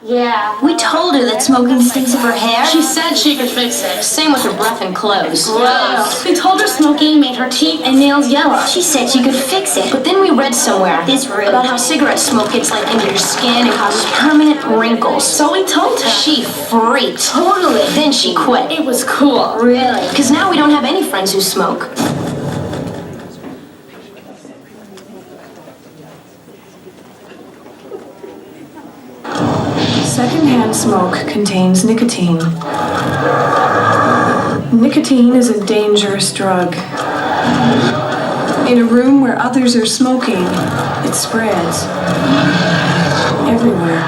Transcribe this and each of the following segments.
Yeah. We told her that smoking stinks of her hair. She said she could fix it. Same with her breath and clothes. Gross. We told her smoking made her teeth and nails yellow. She said she could fix it. But then we read somewhere about how cigarette smoke gets like into your skin and causes permanent wrinkles. So we told her. She freaked. Totally. Then she quit. It was cool. Really? Because now we don't have any friends who smoke. Secondhand smoke contains nicotine. Nicotine is a dangerous drug. In a room where others are smoking, it spreads everywhere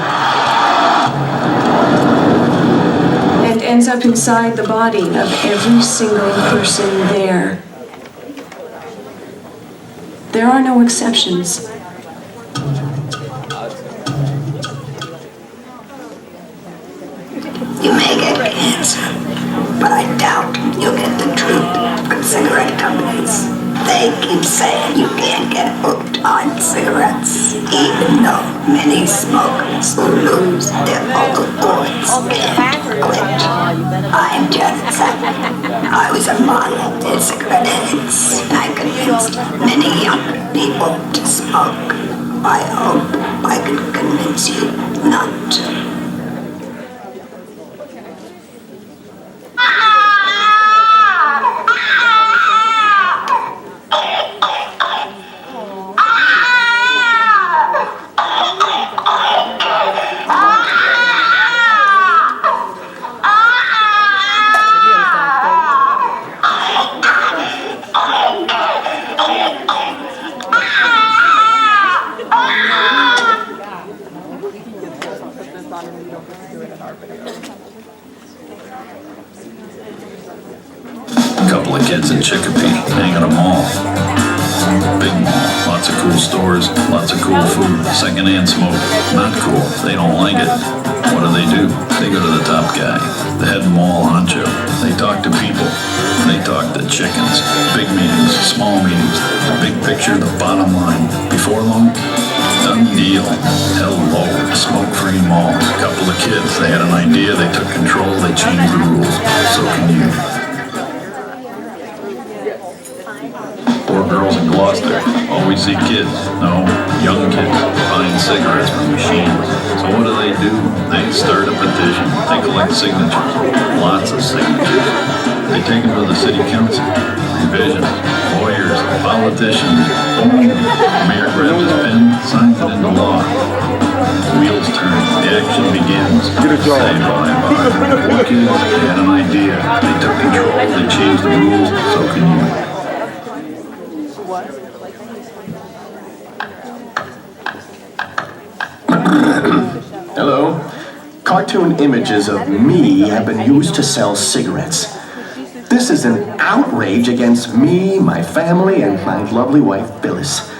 and ends up inside the body of every single person there. There are no exceptions. You may get cancer, but I doubt you'll get the truth from cigarette companies. They keep saying you can't get hooked on cigarettes, even though many smokers who lose their vocal cords can't quit. I'm just saying, I was a model in cigarette addicts. I convinced many younger people to smoke. I hope I can convince you not to. Couple of kids in Chicopee hang at a mall. Big mall, lots of cool stores, lots of cool food. Secondhand smoke, not cool. They don't like it. What do? They go to the top guy, the head mall honcho. They talk to people. They talk to chickens. Big meetings, small meetings, the big picture, the bottom line. Before long, done deal. Hello, smoke-free mall. Couple of kids, they had an idea, they took control, they changed the rules. So can you. Poor girls in Gloucester always see kids, no, young kids, buying cigarettes from machines. So what do? They start a petition. They collect signatures, lots of signatures. They take them to the city council, revisions, lawyers, politicians. Boom, the mayor grabs his pen, signs it into law. Wheels turn, action begins. Say bye-bye. Poor kids, they had an idea. They took control, they changed the rules, so can you. Hello. Cartoon images of me have been used to sell cigarettes. This is an outrage against me, my family, and my lovely wife, Phyllis.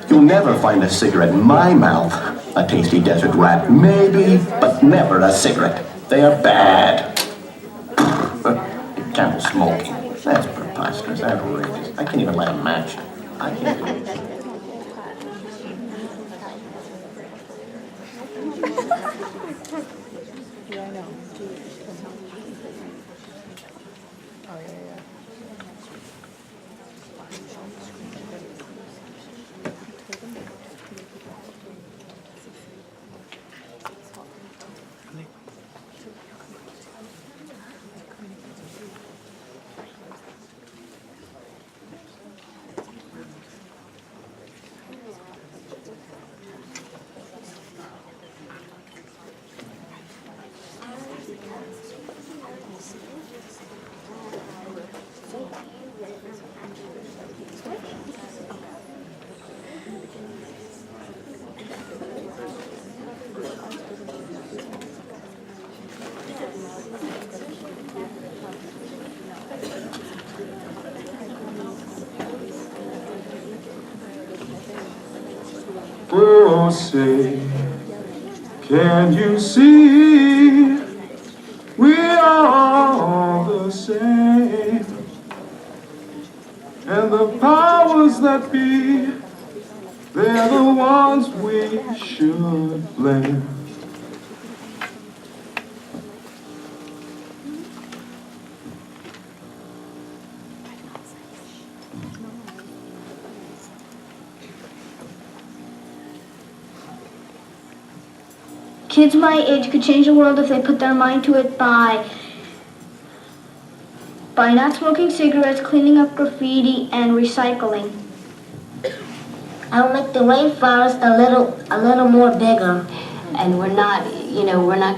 You'll never find a cigarette in my mouth. A tasty desert rat, maybe, but never a cigarette. They are bad. Camel smoking. That's preposterous, outrageous. I can't even light a match. I can't do it. Oh, say, can you see we are all the same? And the powers that be, they're the ones we should blame. Kids my age could change the world if they put their mind to it by not smoking cigarettes, cleaning up graffiti, and recycling. I'll make the rainforest a little more bigger. And we're not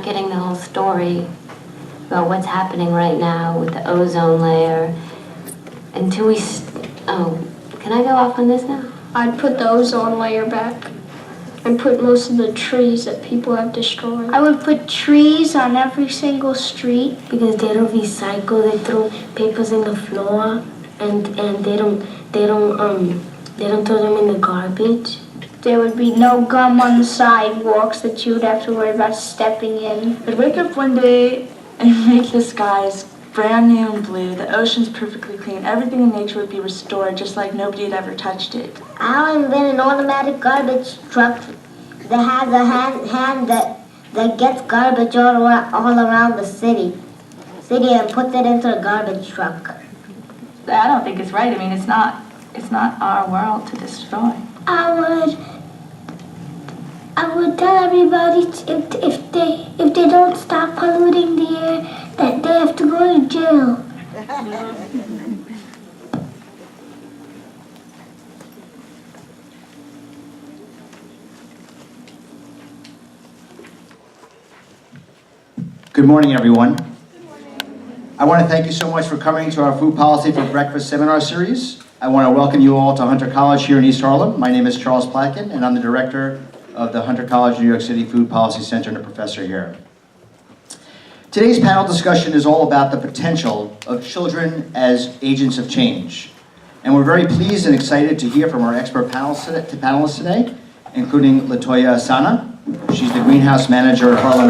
getting the whole story about what's happening right now with the ozone layer until we, can I go off on this now? I'd put the ozone layer back and put most of the trees that people have destroyed. I would put trees on every single street. Because they don't recycle, they throw papers in the floor and they don't throw them in the garbage. There would be no gum on the sidewalks that you would have to worry about stepping in. I'd wake up one day and make the skies brand new and blue, the ocean's perfectly clean, everything in nature would be restored just like nobody had ever touched it. I'll invent an automatic garbage truck that has a hand that gets garbage all around the city and puts it into a garbage truck. I don't think it's right. I mean, it's not our world to destroy. I would tell everybody if they don't stop polluting the air that they have to go to jail. Good morning, everyone. I want to thank you so much for coming to our Food Policy for Breakfast seminar series. I want to welcome you all to Hunter College here in East Harlem. My name is Charles Platkin, and I'm the director of the Hunter College New York City Food Policy Center and a professor here. Today's panel discussion is all about the potential of children as agents of change. And we're very pleased and excited to hear from our expert panelists today, including Latonya Assanah. She's the greenhouse manager at Harlem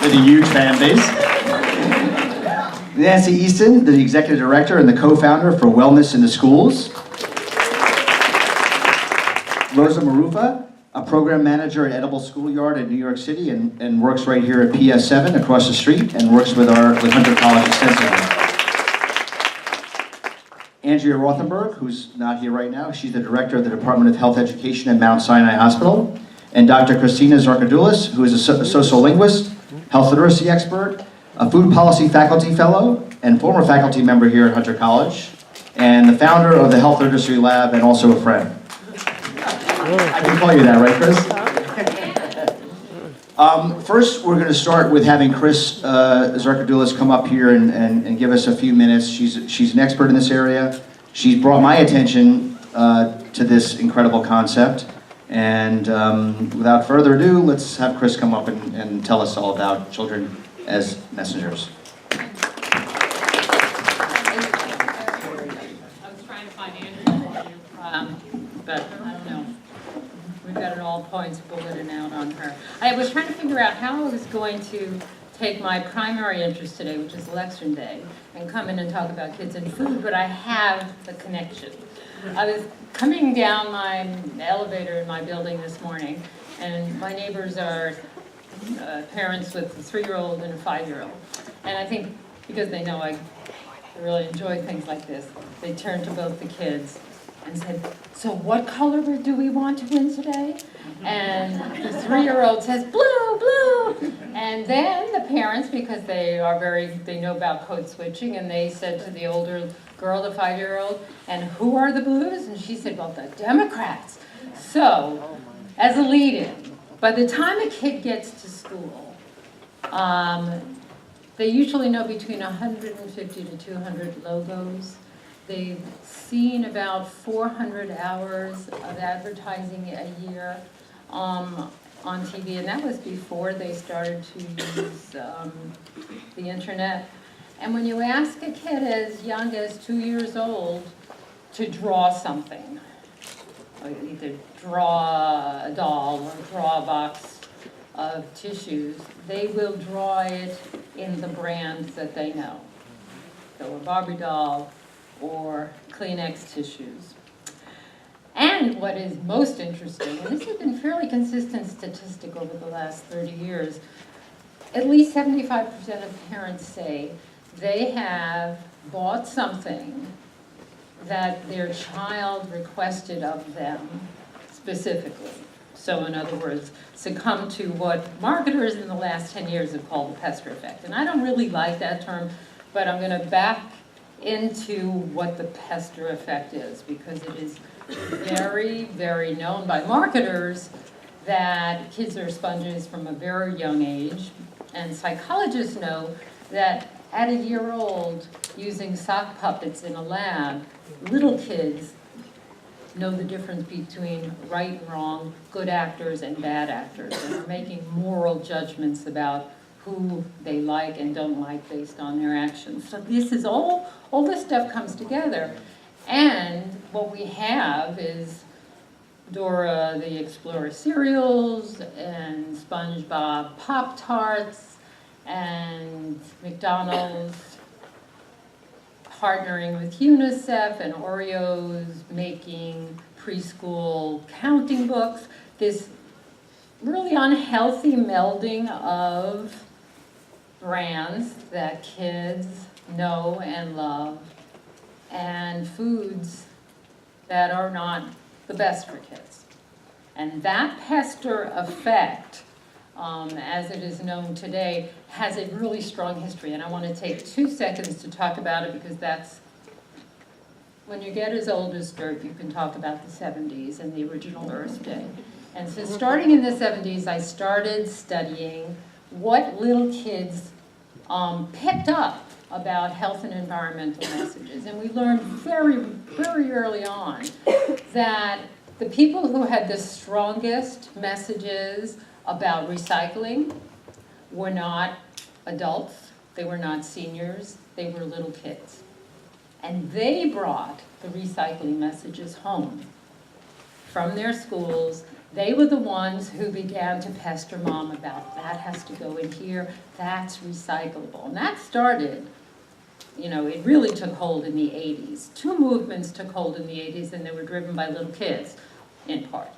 with a huge fan base. Nancy Easton, the executive director and the co-founder for Wellness in the Schools. Rosa Marruffo, a program manager at Edible Schoolyard in New York City and works right here at PS7 across the street and works with Hunter College extensively. Andrea Rothenberg, who's not here right now, she's the director of the Department of Health Education at Mount Sinai Hospital. And Dr. Christina Zarcadoolas, who is a sociolinguist, health literacy expert, a food policy faculty fellow, and former faculty member here at Hunter College, and the founder of the Health Literacy Lab and also a friend. I can call you that, right, Chris? First, we're going to start with having Chris Zarcadoolas come up here and give us a few minutes. She's an expert in this area. She's brought my attention to this incredible concept. And without further ado, let's have Chris come up and tell us all about children as messengers. I was trying to find Andrea, but I don't know. We've got an all points bulletin out on her. I was trying to figure out how I was going to take my primary interest today, which is election day, and come in and talk about kids and food, but I have the connection. I was coming down my elevator in my building this morning, and my neighbors are parents with a 3-year-old and a 5-year-old. And I think because they know I really enjoy things like this, they turned to both the kids and said, "So what color do we want to win today?" And the 3-year-old says, "Blue, blue." And then the parents, because they know about code switching, and they said to the older girl, the 5-year-old, "And who are the blues?" And she said, "Well, the Democrats." So, as a lead-in, by the time a kid gets to school, they usually know between 150 to 200 logos. They've seen about 400 hours of advertising a year on TV, and that was before they started to use the internet. And when you ask a kid as young as 2 years old to draw something, or either draw a doll or draw a box of tissues, they will draw it in the brands that they know. So a Barbie doll or Kleenex tissues. And what is most interesting, and this has been a fairly consistent statistic over the last 30 years, at least 75% of parents say they have bought something that their child requested of them specifically. So in other words, succumb to what marketers in the last 10 years have called the pester effect. And I don't really like that term, but I'm going to back into what the pester effect is, because it is very, very known by marketers that kids are sponges from a very young age. And psychologists know that at a year old, using sock puppets in a lab, little kids know the difference between right and wrong, good actors and bad actors, and are making moral judgments about who they like and don't like based on their actions. So this is all this stuff comes together. And what we have is Dora the Explorer cereals and SpongeBob Pop-Tarts and McDonald's partnering with UNICEF and Oreos making preschool counting books. This really unhealthy melding of brands that kids know and love and foods that are not the best for kids. And that pester effect, as it is known today, has a really strong history. And I want to take 2 seconds to talk about it, because that's, when you get as old as dirt, you can talk about the 70s and the original Earth Day. And so starting in the 70s, I started studying what little kids picked up about health and environmental messages. And we learned very, very early on that the people who had the strongest messages about recycling were not adults, they were not seniors, they were little kids. And they brought the recycling messages home from their schools. They were the ones who began to pester mom about that has to go in here, that's recyclable. And that started, it really took hold in the 80s. 2 movements took hold in the 80s, and they were driven by little kids, in part.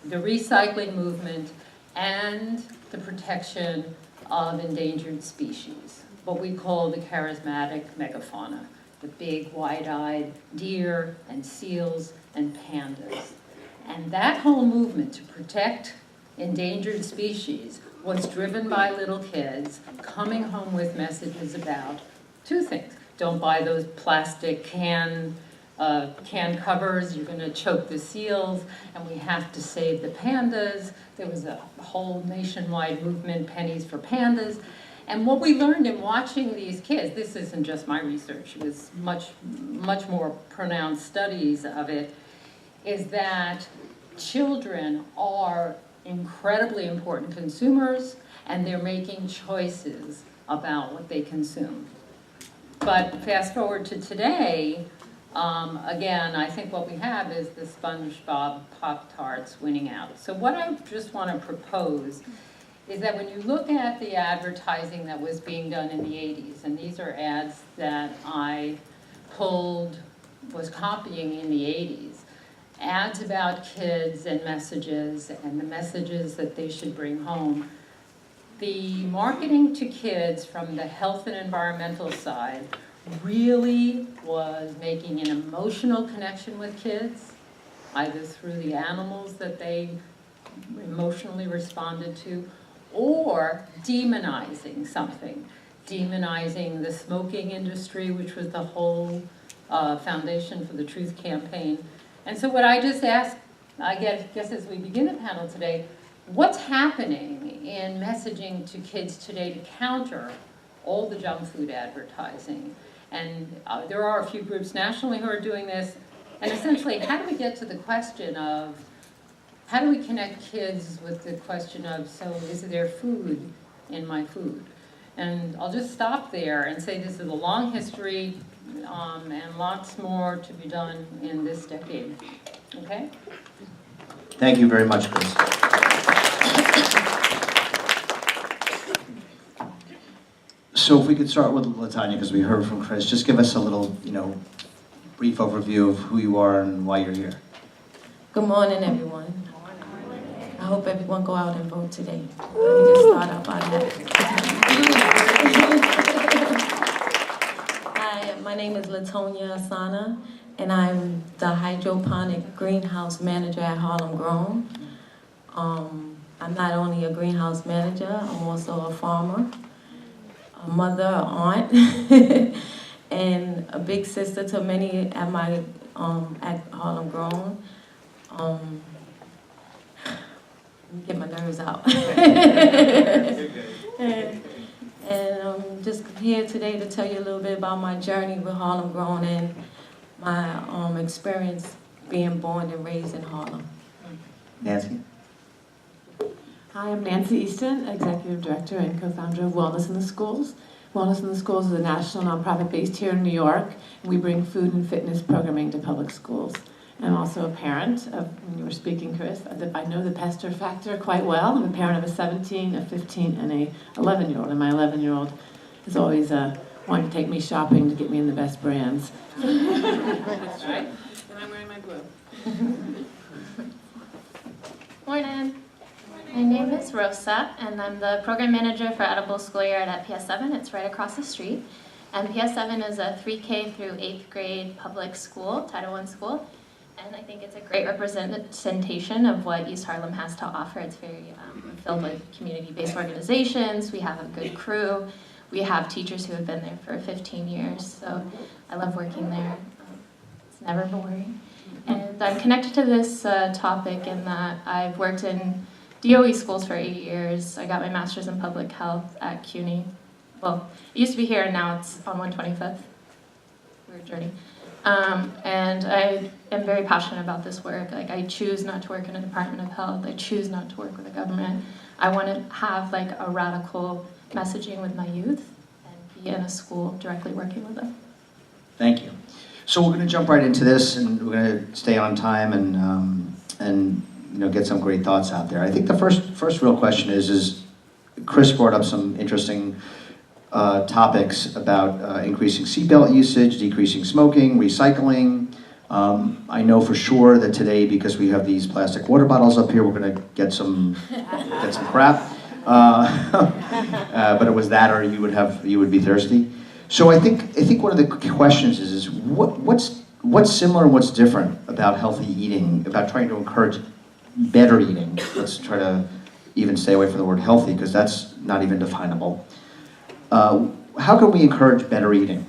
The recycling movement and the protection of endangered species, what we call the charismatic megafauna, the big wide-eyed deer and seals and pandas. And that whole movement to protect endangered species was driven by little kids coming home with messages about 2 things. Don't buy those plastic can covers, you're going to choke the seals, and we have to save the pandas. There was a whole nationwide movement, Pennies for Pandas. And what we learned in watching these kids, this isn't just my research, it was much, much more pronounced studies of it, is that children are incredibly important consumers, and they're making choices about what they consume. But fast forward to today, again, I think what we have is the SpongeBob Pop-Tarts winning out. So what I just want to propose is that when you look at the advertising that was being done in the 80s, and these are ads that I was copying in the 80s, ads about kids and messages and the messages that they should bring home. The marketing to kids from the health and environmental side really was making an emotional connection with kids, either through the animals that they emotionally responded to, or demonizing something. Demonizing the smoking industry, which was the whole foundation for the Truth Campaign. And so what I just asked, I guess as we begin the panel today, what's happening in messaging to kids today to counter all the junk food advertising? And there are a few groups nationally who are doing this. And essentially, how do we get to the question of, how do we connect kids with the question of, so is there food in my food? And I'll just stop there and say this is a long history and lots more to be done in this decade. Okay? Thank you very much, Chris. So if we could start with Latonya, because we heard from Chris, just give us a little, brief overview of who you are and why you're here. Good morning, everyone. I hope everyone go out and vote today. Let me just start out by that. Hi, my name is Latonya Assanah, and I'm the hydroponic greenhouse manager at Harlem Grown. I'm not only a greenhouse manager, I'm also a farmer, a mother, an aunt, and a big sister to many at my at Harlem Grown. Let me get my nerves out. And I'm just here today to tell you a little bit about my journey with Harlem Grown and my experience being born and raised in Harlem. Nancy? Hi, I'm Nancy Easton, Executive Director and co-founder of Wellness in the Schools. Wellness in the Schools is a national nonprofit based here in New York. We bring food and fitness programming to public schools. I'm also a parent of, when you were speaking, Chris, I know the pester factor quite well. I'm a parent of a 17, a 15, and a 11-year-old. And my 11-year-old is always wanting to take me shopping to get me in the best brands. That's right. And I'm wearing my blue. Morning. My name is Rosa, and I'm the program manager for Edible Schoolyard at PS7. It's right across the street. And PS7 is a 3K through 8th grade public school, Title I school. And I think it's a great representation of what East Harlem has to offer. It's very filled with community-based organizations. We have a good crew. We have teachers who have been there for 15 years. So I love working there. It's never boring. And I'm connected to this topic in that I've worked in DOE schools for 8 years. I got my master's in public health at CUNY. Well, it used to be here and now it's on 125th. Weird journey. And I am very passionate about this work. Like, I choose not to work in a Department of Health. I choose not to work with the government. I want to have like a radical messaging with my youth and be in a school directly working with them. Thank you. So we're going to jump right into this, and we're going to stay on time and get some great thoughts out there. I think the first real question is Chris brought up some interesting topics about increasing seatbelt usage, decreasing smoking, recycling. I know for sure that today, because we have these plastic water bottles up here, we're going to get some crap. But it was that, or you would be thirsty. So I think one of the questions is what's similar and what's different about healthy eating, about trying to encourage better eating. Let's try to even stay away from the word healthy, because that's not even definable. How can we encourage better eating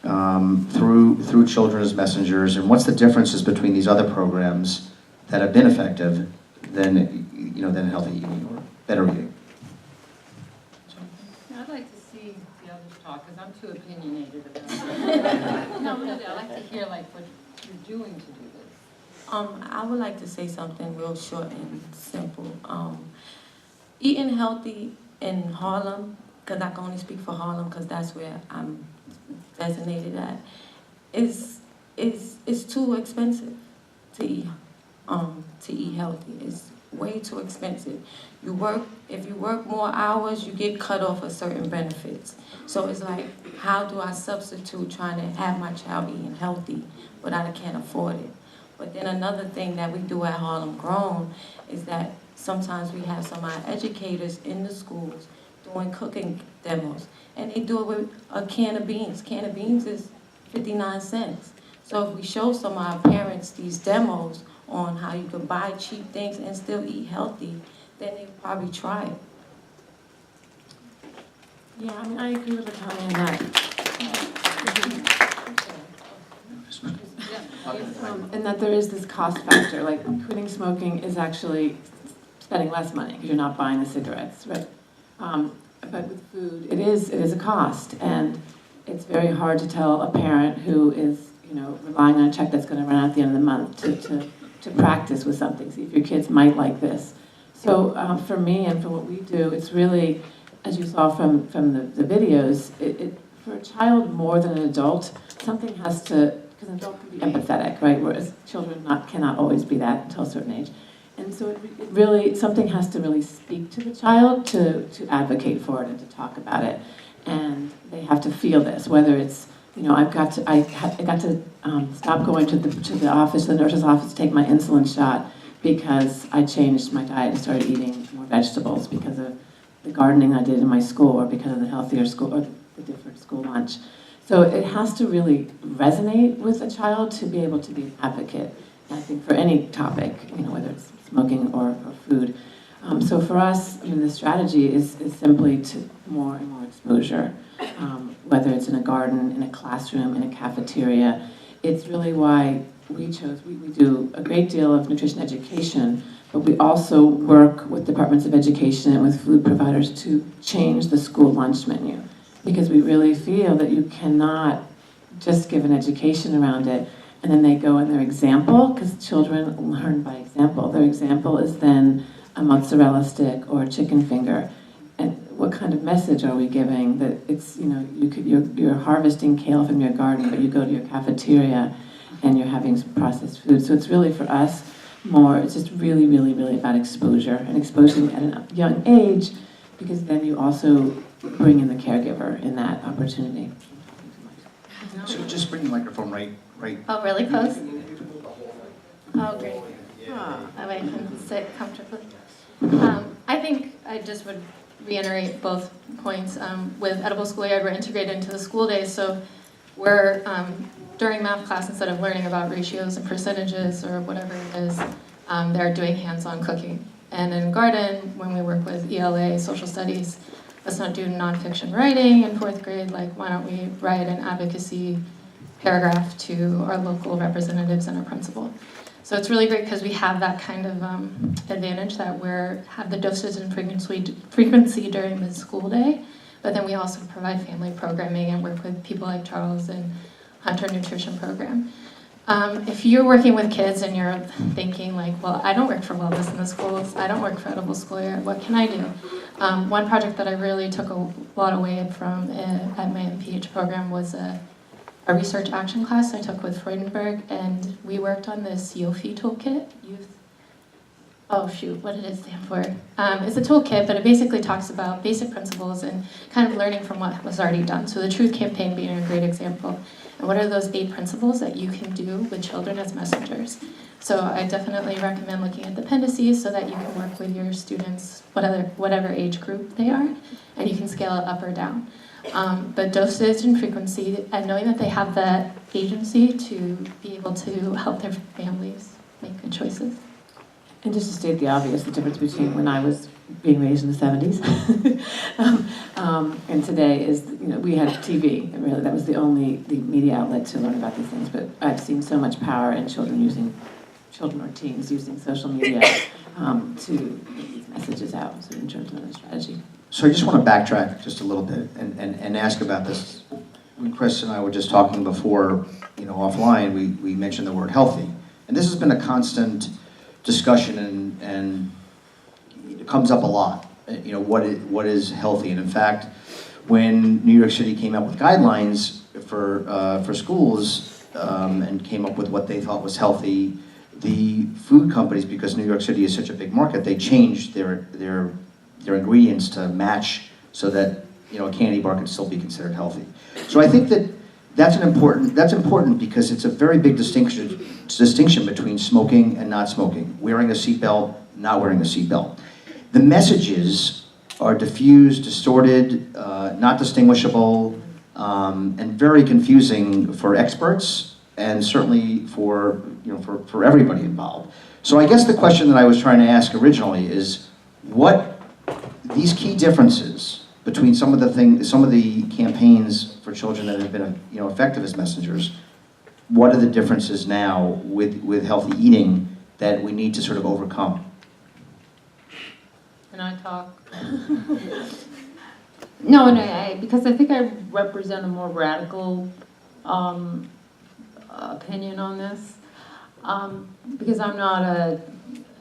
through children as messengers, and what's the differences between these other programs that have been effective than healthy eating or better eating? I'd like to see the others talk, because I'm too opinionated about it. No, really, I'd like to hear like what you're doing to do this. I would like to say something real short and simple. Eating healthy in Harlem, because I can only speak for Harlem because that's where I'm designated at, is too expensive to eat healthy. It's way too expensive. If you work more hours, you get cut off of certain benefits. So it's like, how do I substitute trying to have my child eating healthy, but I can't afford it? But then another thing that we do at Harlem Grown is that sometimes we have some of our educators in the schools doing cooking demos, and they do it with a can of beans. Can of beans is 59 cents. So if we show some of our parents these demos on how you can buy cheap things and still eat healthy, then they probably try it. Yeah, I mean, I agree with Latonya on that. And that there is this cost factor, like quitting smoking is actually spending less money because you're not buying the cigarettes, right? But with food, it is a cost, and it's very hard to tell a parent who is, relying on a check that's going to run out at the end of the month to practice with something, see if your kids might like this. So for me and for what we do, it's really, as you saw from the videos, for a child more than an adult, something has to, because an adult can be empathetic, right? Whereas children cannot always be that until a certain age. And so it really, something has to really speak to the child to advocate for it and to talk about it. And they have to feel this, whether it's, I got to stop going to the office, the nurse's office, to take my insulin shot because I changed my diet and started eating more vegetables because of the gardening I did in my school, or because of the healthier school, or the different school lunch. So it has to really resonate with a child to be able to be an advocate. And I think for any topic, whether it's smoking or food, So for us, the strategy is simply to more and more exposure, whether it's in a garden, in a classroom, in a cafeteria. It's really why we do a great deal of nutrition education, but we also work with departments of education and with food providers to change the school lunch menu, because we really feel that you cannot just give an education around it and then they go in their example, because children learn by example. Their example is then a mozzarella stick or a chicken finger. And what kind of message are we giving that it's, you're harvesting kale from your garden, but you go to your cafeteria and you're having some processed food. So it's really for us it's just really, really, really about exposure, and exposing at a young age, because then you also bring in the caregiver in that opportunity. So just bring the microphone right. Oh, really close? Oh, great. That way I can sit comfortably. I think I just would reiterate both points. With Edible Schoolyard, we're integrated into the school days, so we're, during math class, instead of learning about ratios and percentages or whatever it is, they're doing hands-on cooking. And in garden, when we work with ELA, social studies, let's not do nonfiction writing in 4th grade, like why don't we write an advocacy paragraph to our local representatives and our principal. So it's really great because we have that kind of advantage that we have the dosage and frequency during the school day, but then we also provide family programming and work with people like Charles and Hunter Nutrition Program. If you're working with kids and you're thinking like, well, I don't work for wellness in the schools, I don't work for Edible Schoolyard, what can I do? One project that I really took a lot away from at my MPH program was a research action class I took with Rothenberg, and we worked on this YOFI toolkit, what did it stand for? It's a toolkit, but it basically talks about basic principles and kind of learning from what was already done. So the Truth Campaign being a great example. And what are those 8 principles that you can do with children as messengers? So I definitely recommend looking at the appendices so that you can work with your students, whatever age group they are, and you can scale it up or down. But dosage and frequency, and knowing that they have the agency to be able to help their families make good choices. And just to state the obvious, the difference between when I was being raised in the 70s and today is, we had TV, and really that was the media outlet to learn about these things. But I've seen so much power in children or teens using social media to get these messages out, so in terms of the strategy. So I just want to backtrack just a little bit and ask about this. When Chris and I were just talking before, offline, we mentioned the word healthy. And this has been a constant discussion and it comes up a lot. What is healthy? And in fact, when New York City came up with guidelines for schools and came up with what they thought was healthy, the food companies, because New York City is such a big market, they changed their ingredients to match so that a candy bar can still be considered healthy. So I think that's important because it's a very big distinction between smoking and not smoking, wearing a seatbelt, not wearing a seatbelt. The messages are diffused, distorted, not distinguishable, and very confusing for experts and certainly for everybody involved. So I guess the question that I was trying to ask originally is what these key differences between some of the campaigns for children that have been effective as messengers, what are the differences now with healthy eating that we need to sort of overcome? Can I talk? No, because I think I represent a more radical opinion on this. Because I'm not a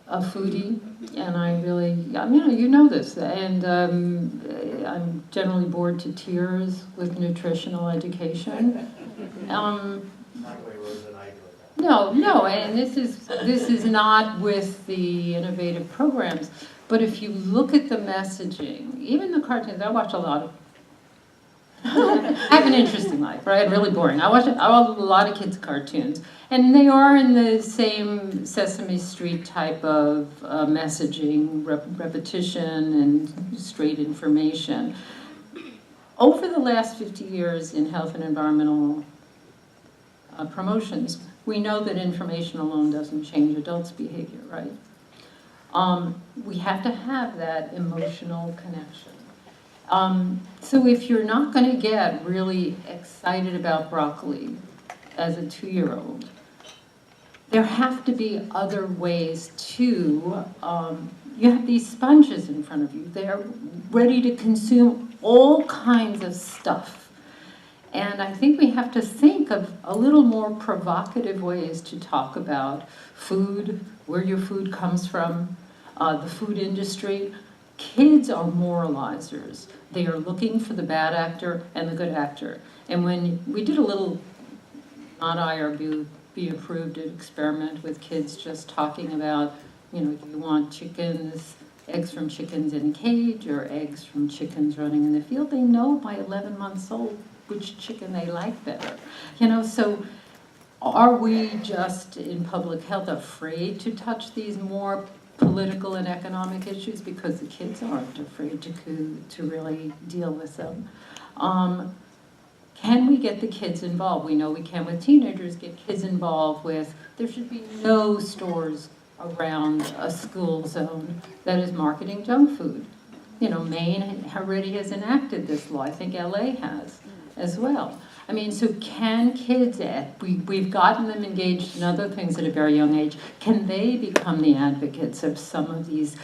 foodie, and I really, you know this, and I'm generally bored to tears with nutritional education. No, and this is not with the innovative programs, but if you look at the messaging, even the cartoons, I watch a lot of. I have an interesting life, right? Really boring. I watch a lot of kids' cartoons, and they are in the same Sesame Street type of messaging, repetition, and straight information. Over the last 50 years in health and environmental promotions, we know that information alone doesn't change adults' behavior, right? We have to have that emotional connection. So if you're not going to get really excited about broccoli as a 2-year-old, there have to be other ways to, you have these sponges in front of you. They're ready to consume all kinds of stuff. And I think we have to think of a little more provocative ways to talk about food, where your food comes from, the food industry. Kids are moralizers. They are looking for the bad actor and the good actor. And when we did a little, not IRB approved experiment with kids just talking about, you know, do you want chickens, eggs from chickens in a cage or eggs from chickens running in the field? They know by 11 months old which chicken they like better. You know, so are we just in public health afraid to touch these more political and economic issues because the kids aren't afraid to really deal with them? Can we get the kids involved? We know we can with teenagers, get kids involved with, there should be no stores around a school zone that is marketing junk food. You know, Maine already has enacted this law. I think LA has as well. I mean, so can kids, we've gotten them engaged in other things at a very young age. Can they become the advocates of some of these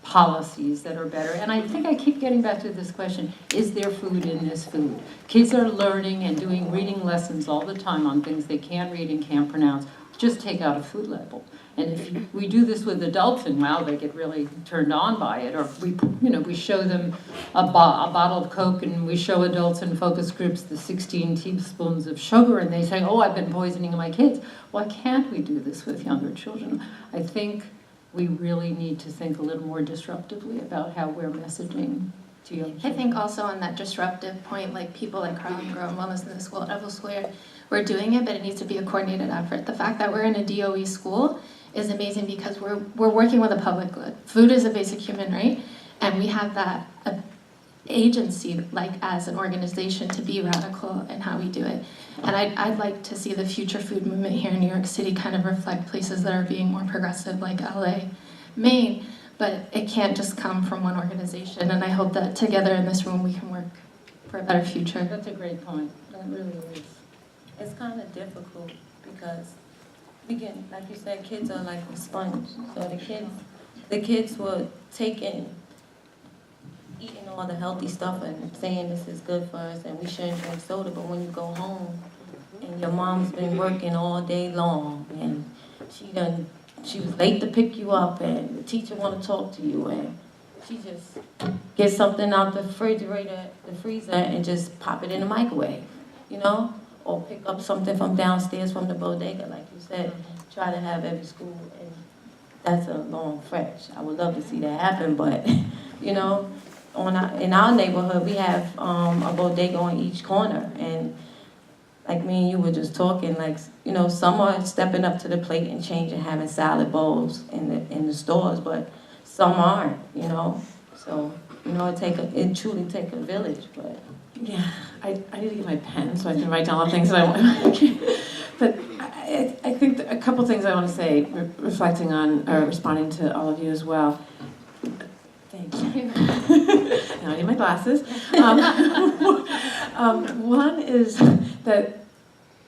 policies that are better? And I think I keep getting back to this question, is there food in this food? Kids are learning and doing reading lessons all the time on things they can't read and can't pronounce. Just take out a food label. And if we do this with adults, and wow, they get really turned on by it, or we show them a bottle of Coke, and we show adults in focus groups the 16 teaspoons of sugar, and they say, oh, I've been poisoning my kids. Why can't we do this with younger children? I think we really need to think a little more disruptively about how we're messaging to young children. I think also on that disruptive point, like people like Harlem Grow and Wellness in the School at Edel Schoolyard, we're doing it, but it needs to be a coordinated effort. The fact that we're in a DOE school is amazing because we're working with a public good. Food is a basic human right, and we have that agency, like as an organization, to be radical in how we do it. And I'd like to see the future food movement here in New York City kind of reflect places that are being more progressive, like LA, Maine, but it can't just come from one organization. And I hope that together in this room we can work for a better future. That's a great point. That really is. It's kind of difficult because, again, like you said, kids are like a sponge. So the kids will take in eating all the healthy stuff and saying this is good for us and we shouldn't drink soda. But when you go home and your mom's been working all day long and she was late to pick you up and the teacher want to talk to you and she just gets something out the refrigerator, the freezer, and just pop it in the microwave, you know? Or pick up something from downstairs from the bodega, like you said, try to have every school, and that's a long stretch. I would love to see that happen, but, you know, in our neighborhood, we have a bodega on each corner, and like me and you were just talking, like, you know, some are stepping up to the plate and changing, having salad bowls in the stores, but some aren't, you know. So, you know, it truly take a village, but. Yeah, I need to get my pen so I can write down all the things that I want. But I think a couple things I want to say, reflecting on, or responding to all of you as well. Thank you. Now I need my glasses. One is that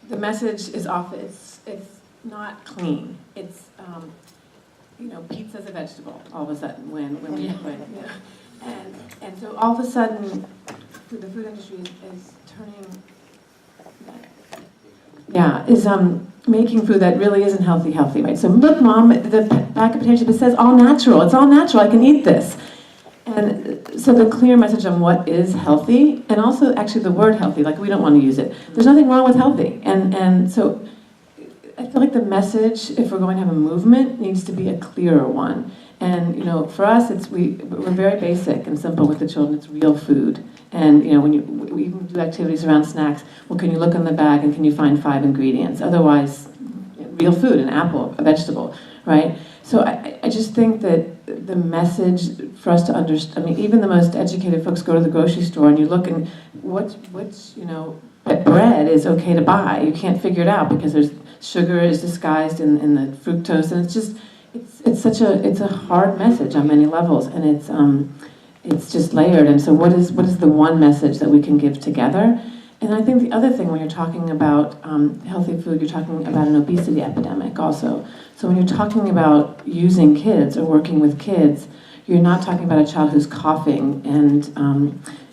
the message is often, it's not clean. It's, you know, pizza's a vegetable all of a sudden when and so all of a sudden the food industry is turning, making food that really isn't healthy, right? So look, Mom, the back of potato chip, it says all natural. It's all natural. I can eat this. And so the clear message on what is healthy, and also actually the word healthy, like we don't want to use it. There's nothing wrong with healthy. And so I feel like the message, if we're going to have a movement, needs to be a clearer one. And, you know, for us, we're very basic and simple with the children. It's real food. And, you know, when we even do activities around snacks, well, can you look in the bag and can you find 5 ingredients? Otherwise, real food, an apple, a vegetable, right? So I just think that the message for us to understand, I mean, even the most educated folks go to the grocery store and you look and which you know, bread is okay to buy. You can't figure it out because there's sugar is disguised in the fructose, and it's just, it's a hard message on many levels, and it's just layered. And so what is the one message that we can give together? And I think the other thing, when you're talking about healthy food, you're talking about an obesity epidemic also. So when you're talking about using kids or working with kids, you're not talking about a child who's coughing and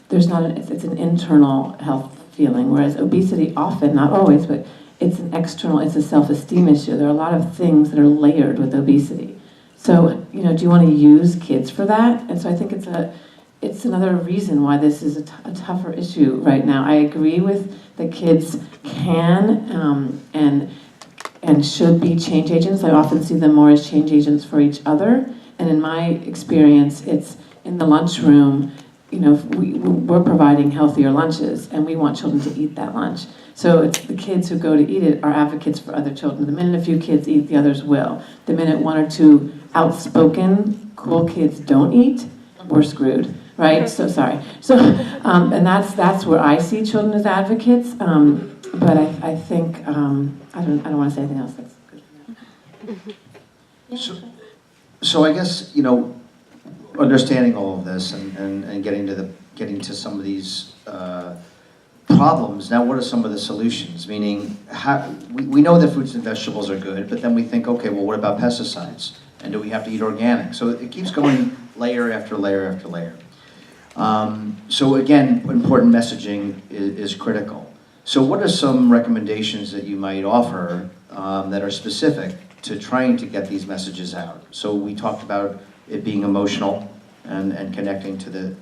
it's an internal health feeling, whereas obesity often, not always, but it's an external, it's a self-esteem issue. There are a lot of things that are layered with obesity. So, do you want to use kids for that? And so I think it's another reason why this is a tougher issue right now. I agree with that kids can and should be change agents. I often see them more as change agents for each other. And in my experience, it's in the lunchroom, we're providing healthier lunches and we want children to eat that lunch. So it's the kids who go to eat it are advocates for other children. The minute a few kids eat, the others will. The minute one or two outspoken, cool kids don't eat, we're screwed, right? So sorry. So, and that's where I see children as advocates. But I think, I don't want to say anything else. That's good. So I guess, understanding all of this and getting to some of these problems, now what are some of the solutions? Meaning, we know that fruits and vegetables are good, but then we think, okay, well, what about pesticides? And do we have to eat organic? So it keeps going layer after layer after layer. So again, important messaging is critical. So what are some recommendations that you might offer that are specific to trying to get these messages out? So we talked about it being emotional and connecting to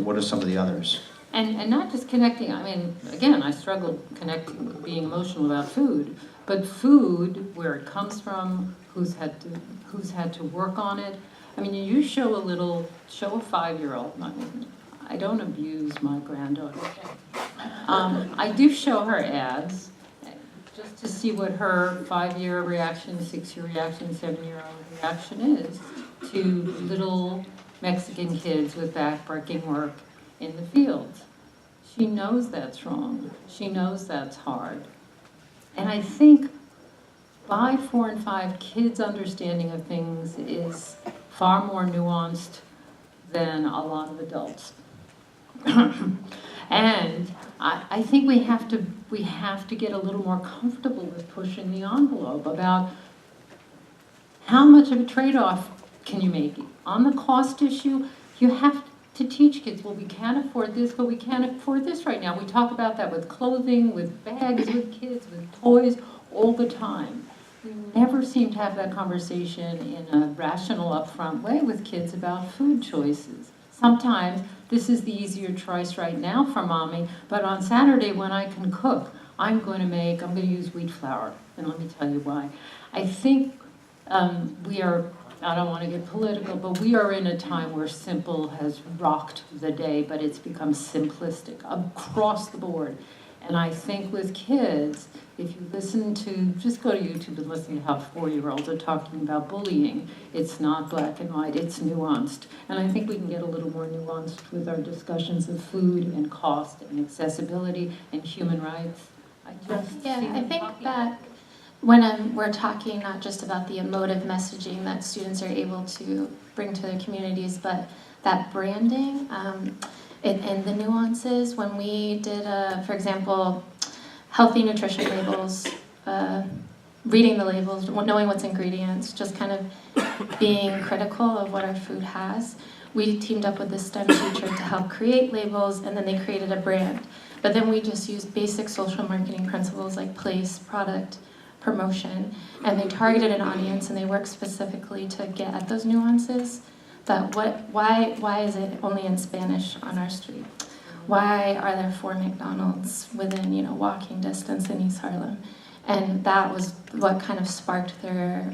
what are some of the others? And not just connecting, I mean, again, I struggle connecting, being emotional about food, but food, where it comes from, who's had to work on it. I mean, you show a 5-year-old, I don't abuse my granddaughter. I do show her ads, just to see what her 5-year reaction, 6-year reaction, 7-year-old reaction is to little Mexican kids with backbreaking work in the fields. She knows that's wrong. She knows that's hard. And I think by 4 and 5, kids' understanding of things is far more nuanced than a lot of adults. And I think we have to get a little more comfortable with pushing the envelope about how much of a trade-off can you make. On the cost issue, you have to teach kids, well, we can't afford this, but we can't afford this right now. We talk about that with clothing, with bags, with kids, with toys, all the time. We never seem to have that conversation in a rational, upfront way with kids about food choices. Sometimes this is the easier choice right now for mommy, but on Saturday when I can cook, I'm going to use wheat flour, and let me tell you why. I think we are, I don't want to get political, but we are in a time where simple has rocked the day, but it's become simplistic across the board. And I think with kids, if you listen to, just go to YouTube and listen to how 4-year-olds are talking about bullying. It's not black and white, it's nuanced. And I think we can get a little more nuanced with our discussions of food and cost and accessibility and human rights. I think that when we're talking not just about the emotive messaging that students are able to bring to their communities, but that branding and the nuances. When we did, for example, healthy nutrition labels, reading the labels, knowing what's ingredients, just kind of being critical of what our food has. We teamed up with this STEM teacher to help create labels, and then they created a brand. But then we just used basic social marketing principles like place, product, promotion, and they targeted an audience and they worked specifically to get at those nuances. That why is it only in Spanish on our street? Why are there 4 McDonald's within walking distance in East Harlem? And that was what kind of sparked their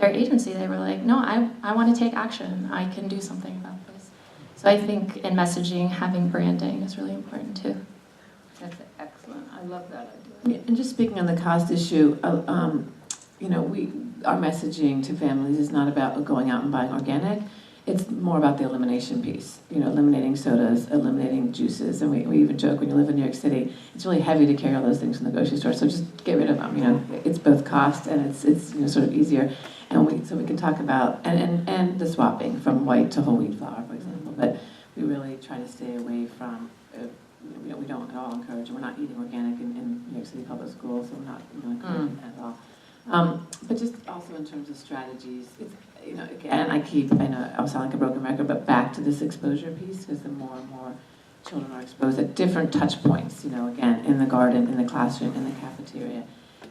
agency. They were like, no, I want to take action. I can do something about this. So I think in messaging, having branding is really important too. That's excellent. I love that idea. And just speaking on the cost issue, our messaging to families is not about going out and buying organic. It's more about the elimination piece, eliminating sodas, eliminating juices. And we even joke, when you live in New York City, it's really heavy to carry all those things from the grocery store. So just get rid of them. It's both cost and it's sort of easier. And so we can talk about, and the swapping from white to whole wheat flour, for example, but we really try to stay away from, we don't at all encourage, we're not eating organic in New York City public schools, so we're not encouraging that at all. But just also in terms of strategies, it's, again, I know I sound like a broken record, but back to this exposure piece, because the more and more children are exposed at different touch points, again, in the garden, in the classroom, in the cafeteria.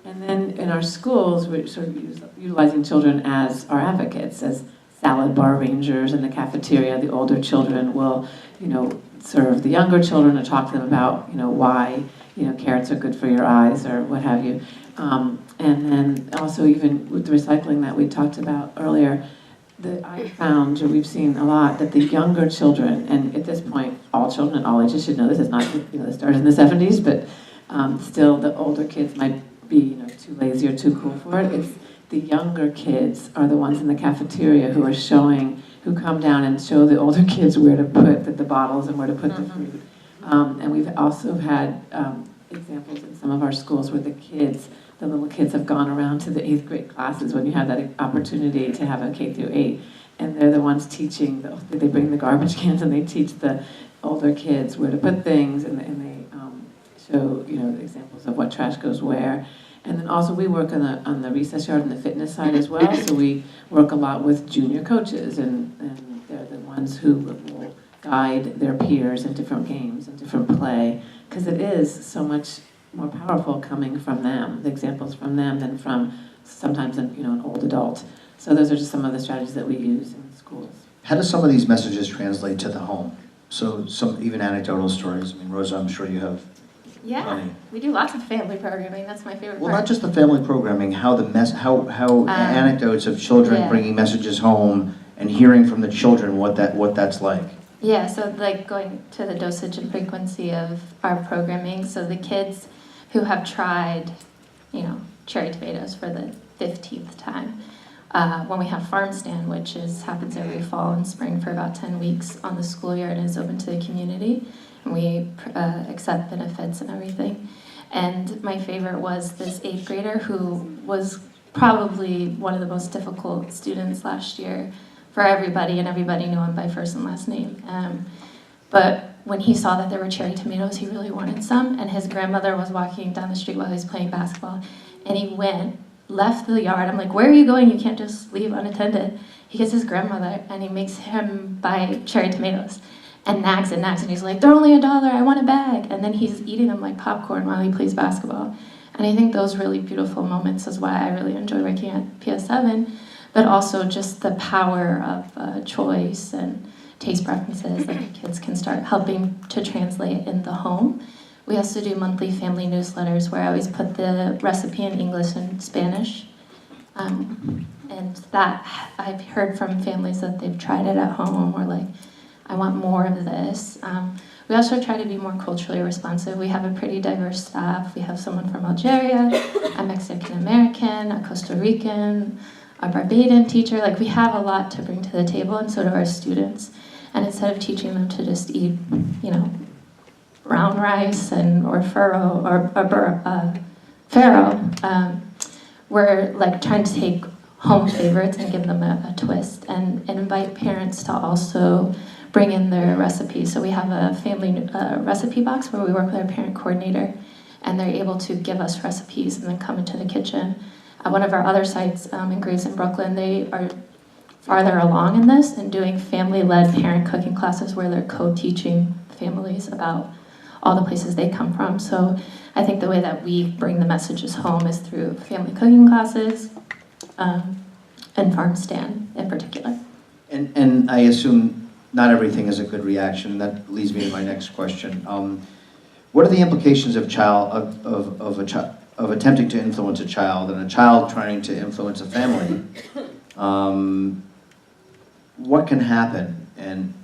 And then in our schools, we're sort of utilizing children as our advocates, as salad bar rangers in the cafeteria. The older children will, serve the younger children and talk to them about, why, carrots are good for your eyes or what have you. And then also even with the recycling that we talked about earlier, I found, or we've seen a lot, that the younger children, and at this point, all children at all ages should know this, is not, it started in the 70s, but still the older kids might be, too lazy or too cool for it. It's the younger kids are the ones in the cafeteria who are who come down and show the older kids where to put the bottles and where to put the fruit. And we've also had examples in some of our schools where the little kids have gone around to the 8th grade classes when you have that opportunity to have a K through 8, and they're the ones teaching, they bring the garbage cans and they teach the older kids where to put things, and they show, examples of what trash goes where. And then also we work on the recess yard and the fitness side as well, so we work a lot with junior coaches, and they're the ones who will guide their peers in different games and different play, because it is so much more powerful coming from them, the examples from them, than from sometimes an old adult. So those are just some of the strategies that we use in schools. How do some of these messages translate to the home? So some even anecdotal stories. I mean, Rosa, I'm sure you have. Yeah, we do lots of family programming. That's my favorite part. Well, not just the family programming, how anecdotes of children bringing messages home and hearing from the children what that's like. Yeah, so like going to the dosage and frequency of our programming. So the kids who have tried, cherry tomatoes for the 15th time, when we have farm stand, which happens every fall and spring for about 10 weeks on the schoolyard and is open to the community. And we accept benefits and everything. And my favorite was this 8th grader who was probably one of the most difficult students last year for everybody, and everybody knew him by first and last name. But when he saw that there were cherry tomatoes, he really wanted some, and his grandmother was walking down the street while he was playing basketball, and he left the yard. I'm like, where are you going? You can't just leave unattended. He gets his grandmother, and he makes him buy cherry tomatoes. And nags, and he's like, they're only $1, I want a bag. And then he's eating them like popcorn while he plays basketball. And I think those really beautiful moments is why I really enjoy working at PS7, but also just the power of choice and taste preferences that the kids can start helping to translate in the home. We also do monthly family newsletters where I always put the recipe in English and Spanish. And that I've heard from families that they've tried it at home, or like, I want more of this. We also try to be more culturally responsive. We have a pretty diverse staff. We have someone from Algeria, a Mexican American, a Costa Rican, a Barbadian teacher. Like, we have a lot to bring to the table, and so do our students. And instead of teaching them to just eat, brown rice or farro, we're like trying to take home favorites and give them a twist, and invite parents to also bring in their recipes. So we have a family recipe box where we work with our parent coordinator, and they're able to give us recipes and then come into the kitchen. At one of our other sites in Grace in Brooklyn, they are farther along in this and doing family-led parent cooking classes where they're co-teaching families about all the places they come from. So I think the way that we bring the messages home is through family cooking classes and farm stand in particular. And I assume not everything is a good reaction. That leads me to my next question. What are the implications of attempting to influence a child and a child trying to influence a family? What can happen? And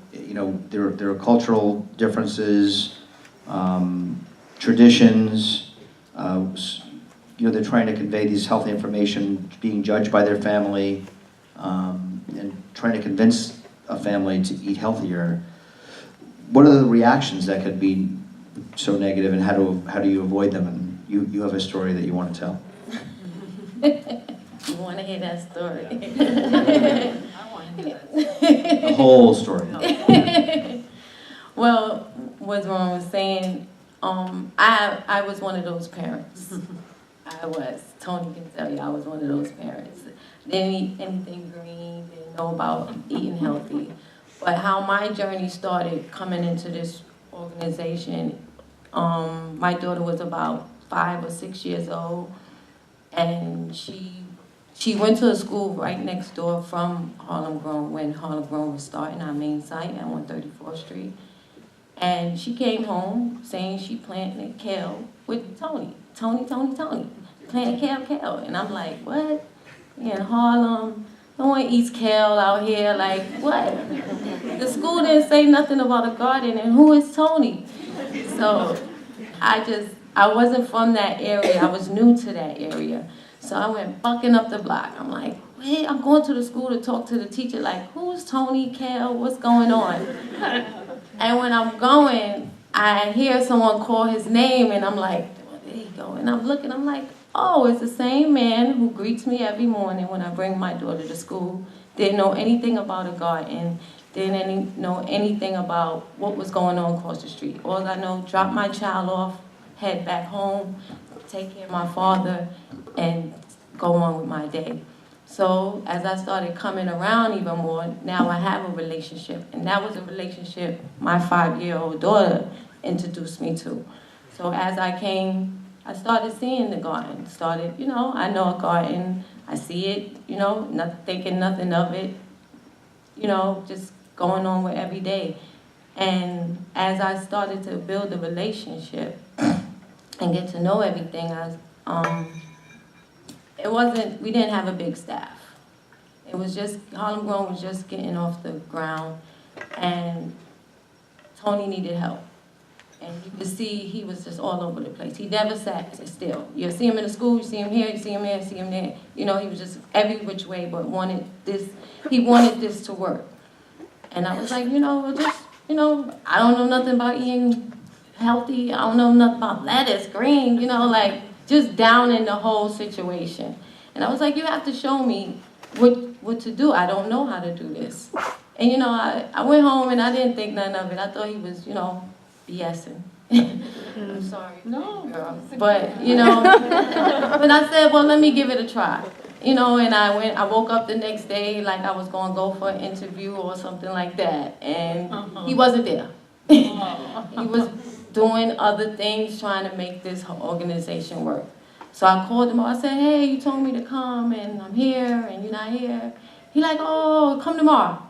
there are cultural differences, traditions. They're trying to convey these healthy information, being judged by their family, and trying to convince a family to eat healthier. What are the reactions that could be so negative, and how do you avoid them? And you have a story that you want to tell. You want to hear that story? I want to hear that. The whole story. Well, what Ron was saying, I was one of those parents. I was. Tony can tell you I was one of those parents. Didn't eat anything green, didn't know about eating healthy. But how my journey started coming into this organization, my daughter was about 5 or 6 years old, and she went to a school right next door from Harlem Grown when Harlem Grown was starting, our main site at 134th Street. And she came home saying she planted kale with Tony. Tony. Planted kale. And I'm like, what? In Harlem, no one eats kale out here. Like, what? The school didn't say nothing about a garden, and who is Tony? So I wasn't from that area. I was new to that area. So I went bucking up the block. I'm like, wait, I'm going to the school to talk to the teacher. Like, who's Tony, Kale? What's going on? And when I'm going, I hear someone call his name, and I'm like, well, there you go. And I'm looking, I'm like, oh, it's the same man who greets me every morning when I bring my daughter to school. Didn't know anything about a garden. Didn't know anything about what was going on across the street. All I know, drop my child off, head back home, take care of my father, and go on with my day. So as I started coming around even more, now I have a relationship. And that was a relationship my 5-year-old daughter introduced me to. So as I came, I started seeing the garden. I know a garden, I see it, not thinking nothing of it, just going on with every day. And as I started to build a relationship and get to know everything, we didn't have a big staff. It was just, Harlem Grown was just getting off the ground, and Tony needed help. And you could see he was just all over the place. He never sat still. You see him in the school, you see him here, you see him there, you see him there. He was just every which way, but he wanted this to work. And I was like, I don't know nothing about eating healthy. I don't know nothing about lettuce, green, just down in the whole situation. And I was like, you have to show me what to do. I don't know how to do this. And, I went home and I didn't think nothing of it. I thought he was, BSing. I'm sorry. No. Girl. But, but I said, well, let me give it a try. And I woke up the next day like I was going to go for an interview or something like that. And he wasn't there. He was doing other things, trying to make this organization work. So I called him up. I said, hey, you told me to come, and I'm here, and you're not here. He like, oh, come tomorrow.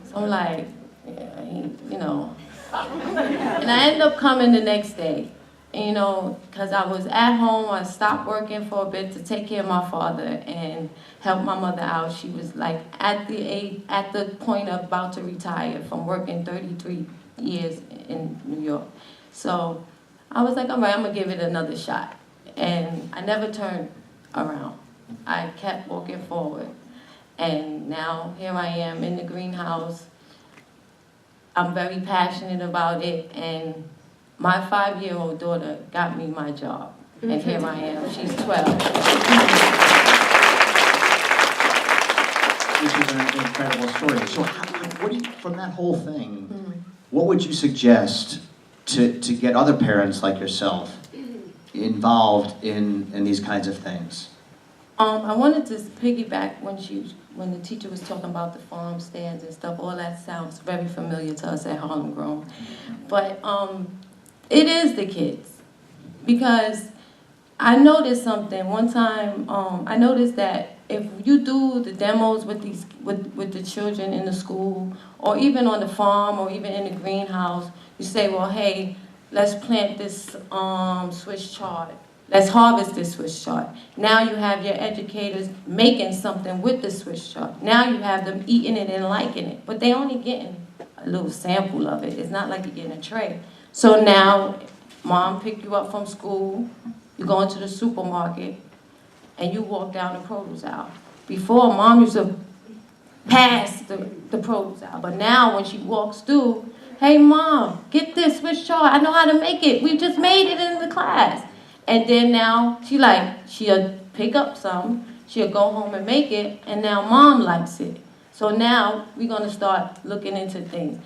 So I'm like, yeah, And I ended up coming the next day, because I was at home. I stopped working for a bit to take care of my father and help my mother out. She was like at the point of about to retire from working 33 years in New York. So I was like, all right, I'm going to give it another shot. And I never turned around. I kept walking forward. And now here I am in the greenhouse. I'm very passionate about it. And my 5-year-old daughter got me my job. And here I am. She's 12. Which is an incredible story. So what do you, from that whole thing, what would you suggest to get other parents like yourself involved in these kinds of things? I wanted to piggyback when the teacher was talking about the farm stands and stuff. All that sounds very familiar to us at Harlem Grown. But it is the kids. Because I noticed something. One time, I noticed that if you do the demos with the children in the school, or even on the farm, or even in the greenhouse, you say, well, hey, let's plant this Swiss chard. Let's harvest this Swiss chard. Now you have your educators making something with the Swiss chard. Now you have them eating it and liking it. But they're only getting a little sample of it. It's not like you're getting a tray. So now, mom pick you up from school, you go into the supermarket, and you walk down the produce aisle. Before, mom used to pass the produce aisle. But now when she walks through, hey, mom, get this Swiss chard. I know how to make it. We just made it in the class. And then now she'll pick up some, she'll go home and make it, and now mom likes it. So now we're gonna start looking into things.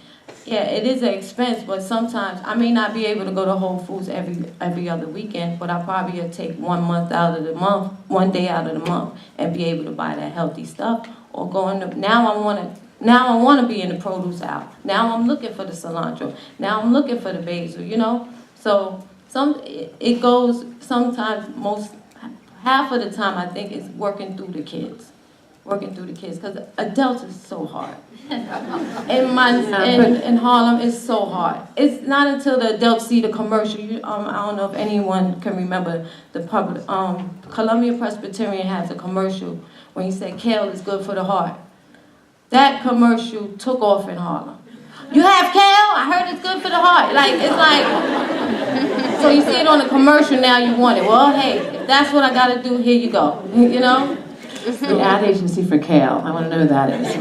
Yeah, it is an expense, but sometimes I may not be able to go to Whole Foods every other weekend, but I probably will take 1 month out of the month, 1 day out of the month, and be able to buy that healthy stuff. Or go in the, now I wanna be in the produce aisle. Now I'm looking for the cilantro. Now I'm looking for the basil, you know? So it goes sometimes half of the time I think it's working through the kids. Because adults is so hard. In Harlem, it's so hard. It's not until the adults see the commercial. I don't know if anyone can remember the public. Columbia Presbyterian has a commercial when he said kale is good for the heart. That commercial took off in Harlem. You have kale? I heard it's good for the heart. So you see it on the commercial now, you want it. Well, hey, if that's what I gotta do, here you go. You know? The ad agency for kale. I want to know who that is.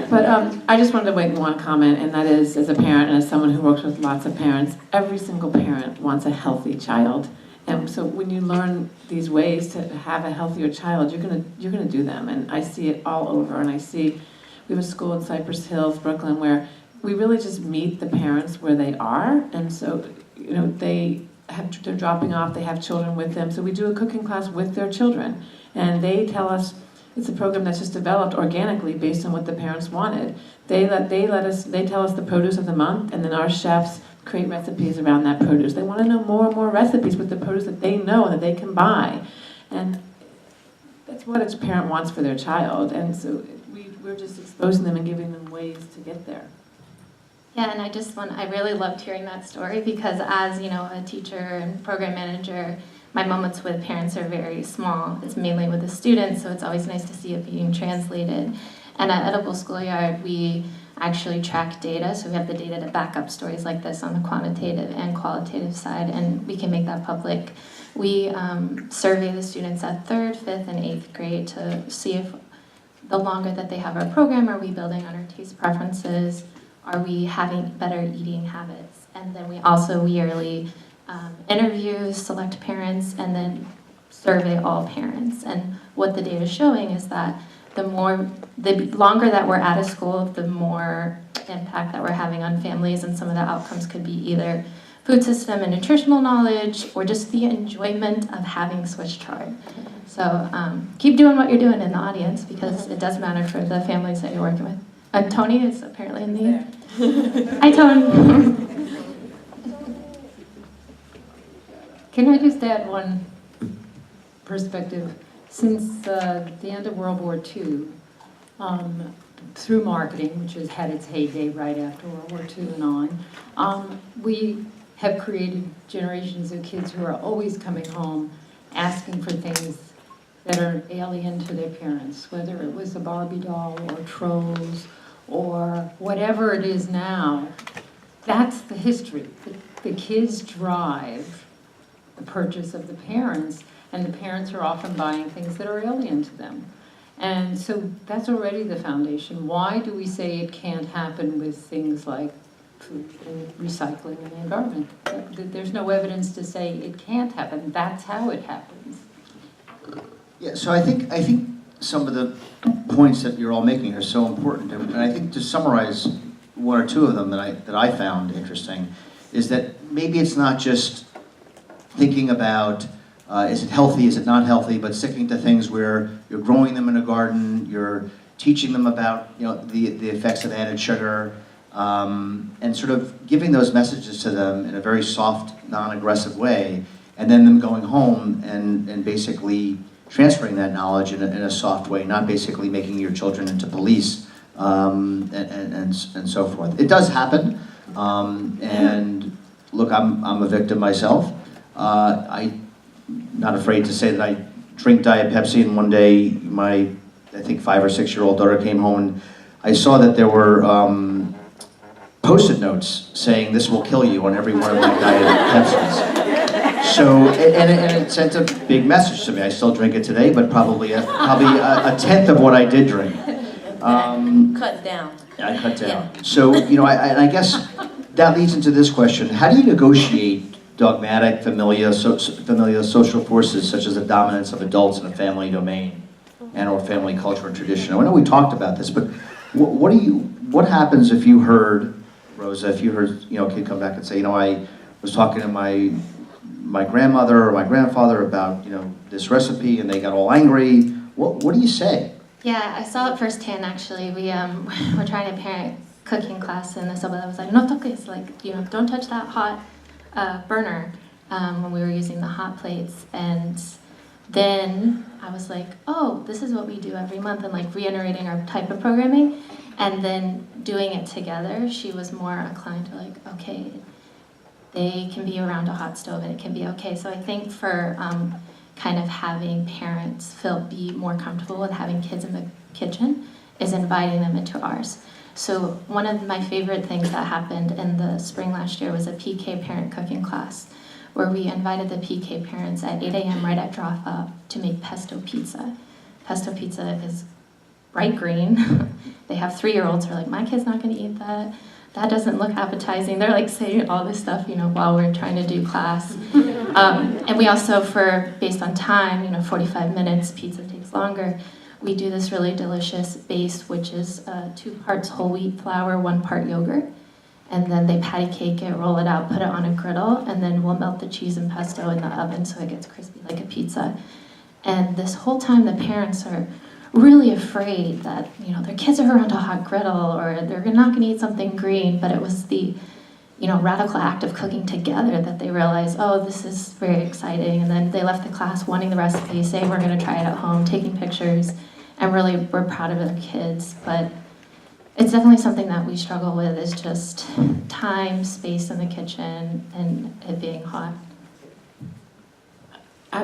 But I just wanted to make one comment, and that is, as a parent and as someone who works with lots of parents, every single parent wants a healthy child. And so when you learn these ways to have a healthier child, you're gonna do them. And I see it all over. And I see we have a school in Cypress Hills, Brooklyn, where we really just meet the parents where they are. And so, you know, they're dropping off, they have children with them. So we do a cooking class with their children. And they tell us, it's a program that's just developed organically based on what the parents wanted. They tell us the produce of the month, and then our chefs create recipes around that produce. They want to know more and more recipes with the produce that they know that they can buy. And that's what a parent wants for their child. And so we're just exposing them and giving them ways to get there. Yeah, and I really loved hearing that story because as, you know, a teacher and program manager, my moments with parents are very small. It's mainly with the students, so it's always nice to see it being translated. And at Edible Schoolyard, we actually track data, so we have the data to back up stories like this on the quantitative and qualitative side, and we can make that public. We survey the students at 3rd, 5th, and 8th grade to see if the longer that they have our program, are we building on our taste preferences? Are we having better eating habits? And then we also yearly interview select parents and then survey all parents. And what the data is showing is that the longer that we're at a school, the more impact that we're having on families, and some of the outcomes could be either food system and nutritional knowledge or just the enjoyment of having Swiss chard. So keep doing what you're doing in the audience because it does matter for the families that you're working with. And Tonya is apparently in the... Hi, Tonya. Can I just add one perspective? Since the end of World War II, through marketing, which has had its heyday right after World War II and on, we have created generations of kids who are always coming home asking for things that are alien to their parents, whether it was a Barbie doll or trolls or whatever it is now. That's the history. The kids drive the purchase of the parents, and the parents are often buying things that are alien to them. And so that's already the foundation. Why do we say it can't happen with things like food and recycling and the environment? There's no evidence to say it can't happen. That's how it happens. Yeah, so I think some of the points that you're all making are so important, and I think to summarize one or two of them that I found interesting is that maybe it's not just thinking about is it healthy, is it not healthy, but sticking to things where you're growing them in a garden, you're teaching them about the effects of added sugar, and sort of giving those messages to them in a very soft, non-aggressive way, and then them going home and basically transferring that knowledge in a soft way, not basically making your children into police and so forth. It does happen, and look, I'm a victim myself. I'm not afraid to say that I drink Diet Pepsi, and one day my, I think 5 or 6 year old daughter came home and I saw that there were Post-it notes saying this will kill you on every one of my Diet Pepsis. So, and it sent a big message to me. I still drink it today, but probably a tenth of what I did drink. Cut down. I cut down. So, I guess that leads into this question. How do you negotiate dogmatic familiar social forces such as the dominance of adults in a family domain and or family culture and tradition. I know we talked about this, but what happens if you heard, Rosa, if you heard, you know, a kid come back and say, you know, I was talking to my grandmother or my grandfather about, you know, this recipe and they got all angry. What do you say? Yeah, I saw it firsthand actually. We were trying to parent cooking class and the subway was like, no toques, like, you know, don't touch that hot burner when we were using the hot plates. And then I was like, oh, this is what we do every month, and like reiterating our type of programming. And then doing it together, she was more inclined to like, okay, they can be around a hot stove and it can be okay. So I think for kind of having parents be more comfortable with having kids in the kitchen is inviting them into ours. So one of my favorite things that happened in the spring last year was a PK parent cooking class where we invited the PK parents at 8 a.m. right at drop-off to make pesto pizza. Pesto pizza is bright green. They have 3-year-olds who are like, my kid's not gonna eat that. That doesn't look appetizing. They're like saying all this stuff, you know, while we're trying to do class. And we also, based on time, you know, 45 minutes, pizza takes longer. We do this really delicious base, which is 2 parts whole wheat flour, 1 part yogurt. And then they patty cake it, roll it out, put it on a griddle, and then we'll melt the cheese and pesto in the oven so it gets crispy like a pizza. And this whole time the parents are really afraid that, you know, their kids are around a hot griddle or they're not gonna eat something green, but it was the, you know, radical act of cooking together that they realized, oh, this is very exciting. And then they left the class wanting the recipe, saying we're gonna try it at home, taking pictures, and really we're proud of their kids. But it's definitely something that we struggle with, is just time, space in the kitchen, and it being hot.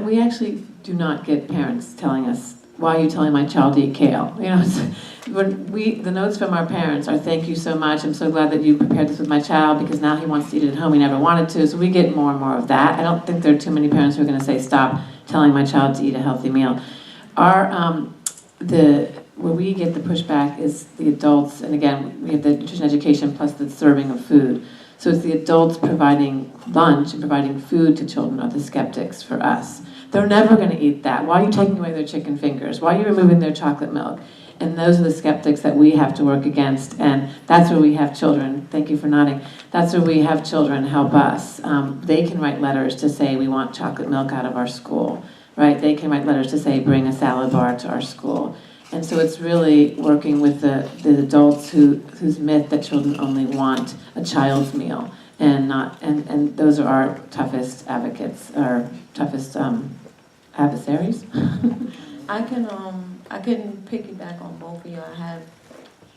We actually do not get parents telling us, why are you telling my child to eat kale? You know, the notes from our parents are, thank you so much, I'm so glad that you prepared this with my child because now he wants to eat it at home, he never wanted to. So we get more and more of that. I don't think there are too many parents who are gonna say, stop telling my child to eat a healthy meal. Where we get the pushback is the adults, and again, we have the nutrition education plus the serving of food. So it's the adults providing lunch and providing food to children are the skeptics for us. They're never gonna eat that. Why are you taking away their chicken fingers? Why are you removing their chocolate milk? And those are the skeptics that we have to work against, and that's where we have children, thank you for nodding, that's where we have children help us. They can write letters to say we want chocolate milk out of our school, right? They can write letters to say bring a salad bar to our school. And so it's really working with the adults whose myth that children only want a child's meal, and those are our toughest advocates, our toughest adversaries. I can piggyback on both of you. I have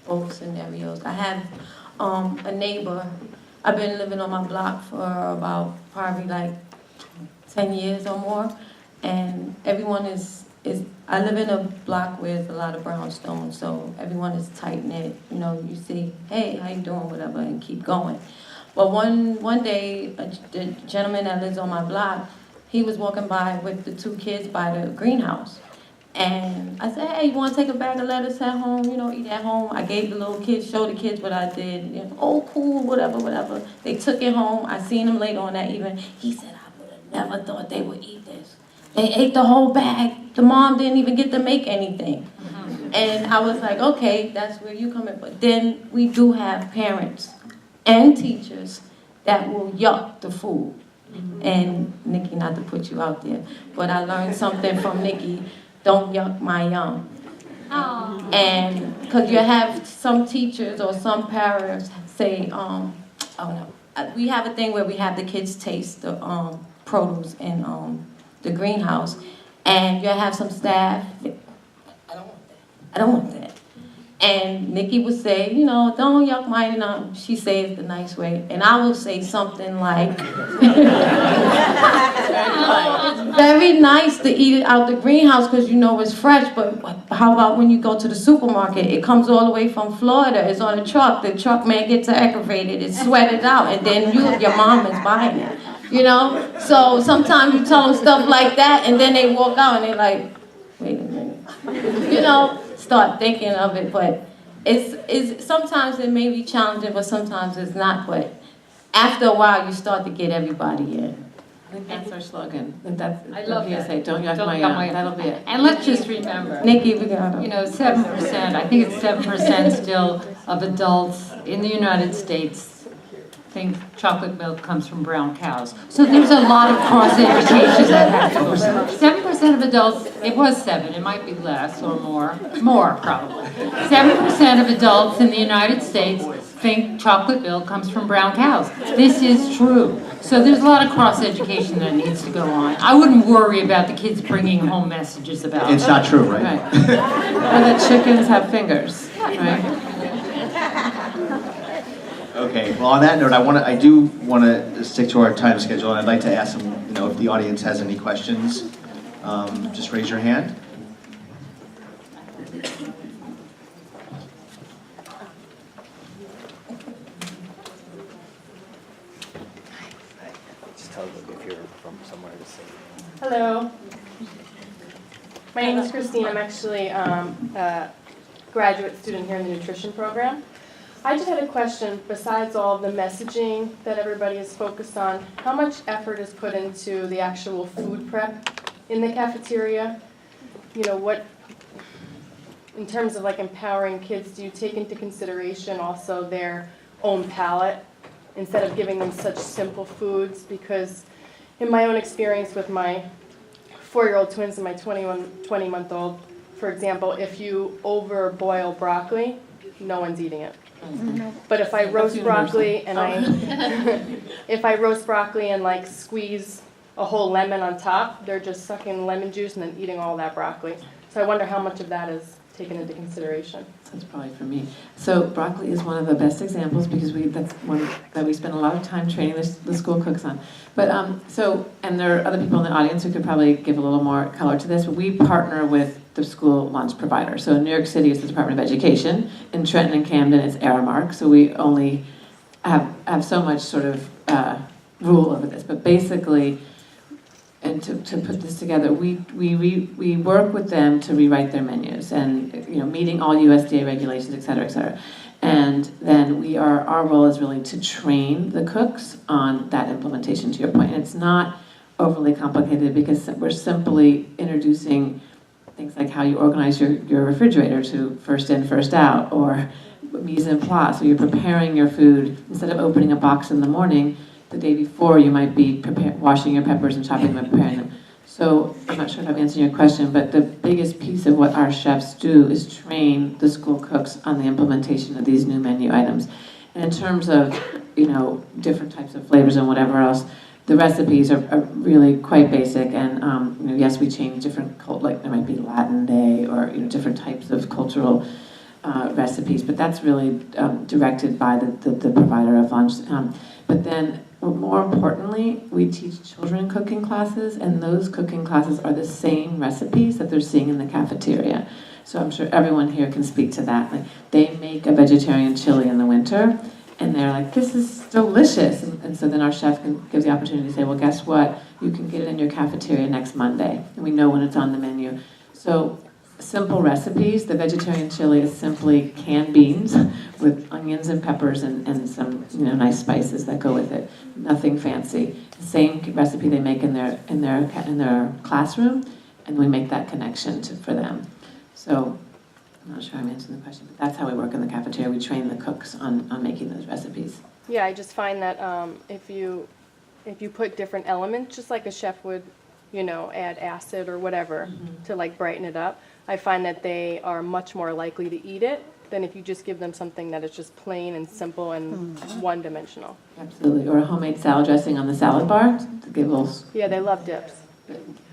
both scenarios. I have a neighbor. I've been living on my block for about probably like 10 years or more, and everyone is I live in a block with a lot of brownstones, so everyone is tight-knit. You know, you see, hey, how you doing, whatever, and keep going. But one day, the gentleman that lives on my block, he was walking by with the 2 kids by the greenhouse. And I said, hey, you want to take a bag of lettuce at home, you know, eat at home? I gave the little kids, showed the kids what I did. You know, oh, cool, whatever. They took it home. I seen him later on that evening. He said, I would have never thought they would eat this. They ate the whole bag. The mom didn't even get to make anything. And I was like, okay, that's where you come in. But then we do have parents and teachers that will yuck the food. And Nikki, not to put you out there, but I learned something from Nikki, don't yuck my yum. And because you have some teachers or some parents say, oh no, we have a thing where we have the kids taste the produce in the greenhouse, and you have some staff, I don't want that. And Nikki would say, you know, don't yuck my yum. She says the nice way. And I will say something like, it's very nice to eat it out the greenhouse because you know it's fresh, but how about when you go to the supermarket? It comes all the way from Florida. It's on a truck. The truck man gets aggravated. It's sweated out. And then your mom is buying it. You know? So sometimes you tell them stuff like that, and then they walk out and they're like, wait a minute. You know? Start thinking of it, but it's sometimes it may be challenging, but sometimes it's not. But after a while, you start to get everybody in. I think that's our slogan. That's I love the PSA, that. don't yuck Don't my yuck yum. my yum. That'll be it. And let's just remember, Nikki, we got you know, 7%, I think it's 7% still of adults in the United States think chocolate milk comes from brown cows. So there's a lot of cross-education that has to go on. 7% of adults, it was 7, it might be less or more probably. 7% of adults in the United States think chocolate milk comes from brown cows. This is true. So there's a lot of cross-education that needs to go on. I wouldn't worry about the kids bringing home messages about it. It's not true, right? Right. Or that chickens have fingers, right? Okay, well, on that note, I do want to stick to our time schedule, and I'd like to ask some, if the audience has any questions, just raise your hand. Just tell them if you're from somewhere to say. Hello. My name is Christina. I'm actually a graduate student here in the nutrition program. I just had a question, besides all the messaging that everybody is focused on, how much effort is put into the actual food prep in the cafeteria? What, in terms of like empowering kids, do you take into consideration also their own palate instead of giving them such simple foods? Because in my own experience with my 4-year-old twins and my 20-month-old, for example, if you overboil broccoli, no one's eating it. But if I roast broccoli and if I roast broccoli and like squeeze a whole lemon on top, they're just sucking lemon juice and then eating all that broccoli. So I wonder how much of that is taken into consideration. That's probably for me. So broccoli is one of the best examples because that's one that we spend a lot of time training the school cooks on. But and there are other people in the audience who could probably give a little more color to this, but we partner with the school lunch provider. So in New York City, it's the Department of Education. In Trenton and Camden, it's Aramark. So we only have so much sort of rule over this. But basically, and to put this together, we work with them to rewrite their menus and meeting all USDA regulations, et cetera, et cetera. And then our role is really to train the cooks on that implementation, to your point. And it's not overly complicated because we're simply introducing things like how you organize your refrigerator to first in, first out, or mise en place, so you're preparing your food. Instead of opening a box in the morning, the day before you might be washing your peppers and chopping them and preparing them. So I'm not sure if I'm answering your question, but the biggest piece of what our chefs do is train the school cooks on the implementation of these new menu items. And in terms of, different types of flavors and whatever else, the recipes are really quite basic, and yes, we change different, like there might be Latin Day or different types of cultural recipes, but that's really directed by the provider of lunch. But then, more importantly, we teach children cooking classes, and those cooking classes are the same recipes that they're seeing in the cafeteria. So I'm sure everyone here can speak to that. Like, they make a vegetarian chili in the winter, and they're like, this is delicious. And so then our chef can give the opportunity to say, well, guess what? You can get it in your cafeteria next Monday. And we know when it's on the menu. So simple recipes. The vegetarian chili is simply canned beans with onions and peppers and some nice spices that go with it. Nothing fancy. Same recipe they make in their classroom, and we make that connection for them. So I'm not sure I'm answering the question, but that's how we work in the cafeteria. We train the cooks on making those recipes. Yeah, I just find that if you put different elements, just like a chef would, add acid or whatever to like brighten it up, I find that they are much more likely to eat it than if you just give them something that is just plain and simple and one-dimensional. Absolutely, or a homemade salad dressing on the salad bar to give little. Yeah, they love dips.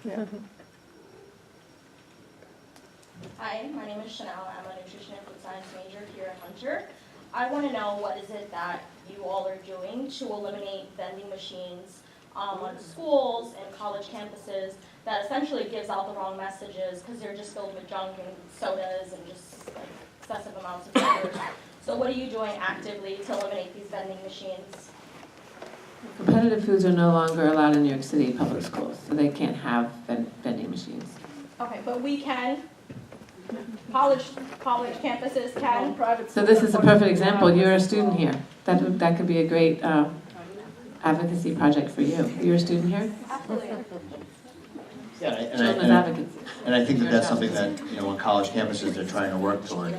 Yeah. Hi, my name is Chanel. I'm a nutrition and food science major here at Hunter. I want to know what is it that you all are doing to eliminate vending machines on schools and college campuses that essentially gives out the wrong messages because they're just filled with junk and sodas and just like excessive amounts of sugars. So what are you doing actively to eliminate these vending machines? Competitive foods are no longer allowed in New York City public schools, so they can't have vending machines. Okay, but we can. College campuses can. So this is a perfect example. You're a student here. That could be a great advocacy project for you. You're a student here? Yeah, Children's advocacy. and I think that that's something that, on college campuses, they're trying to work toward,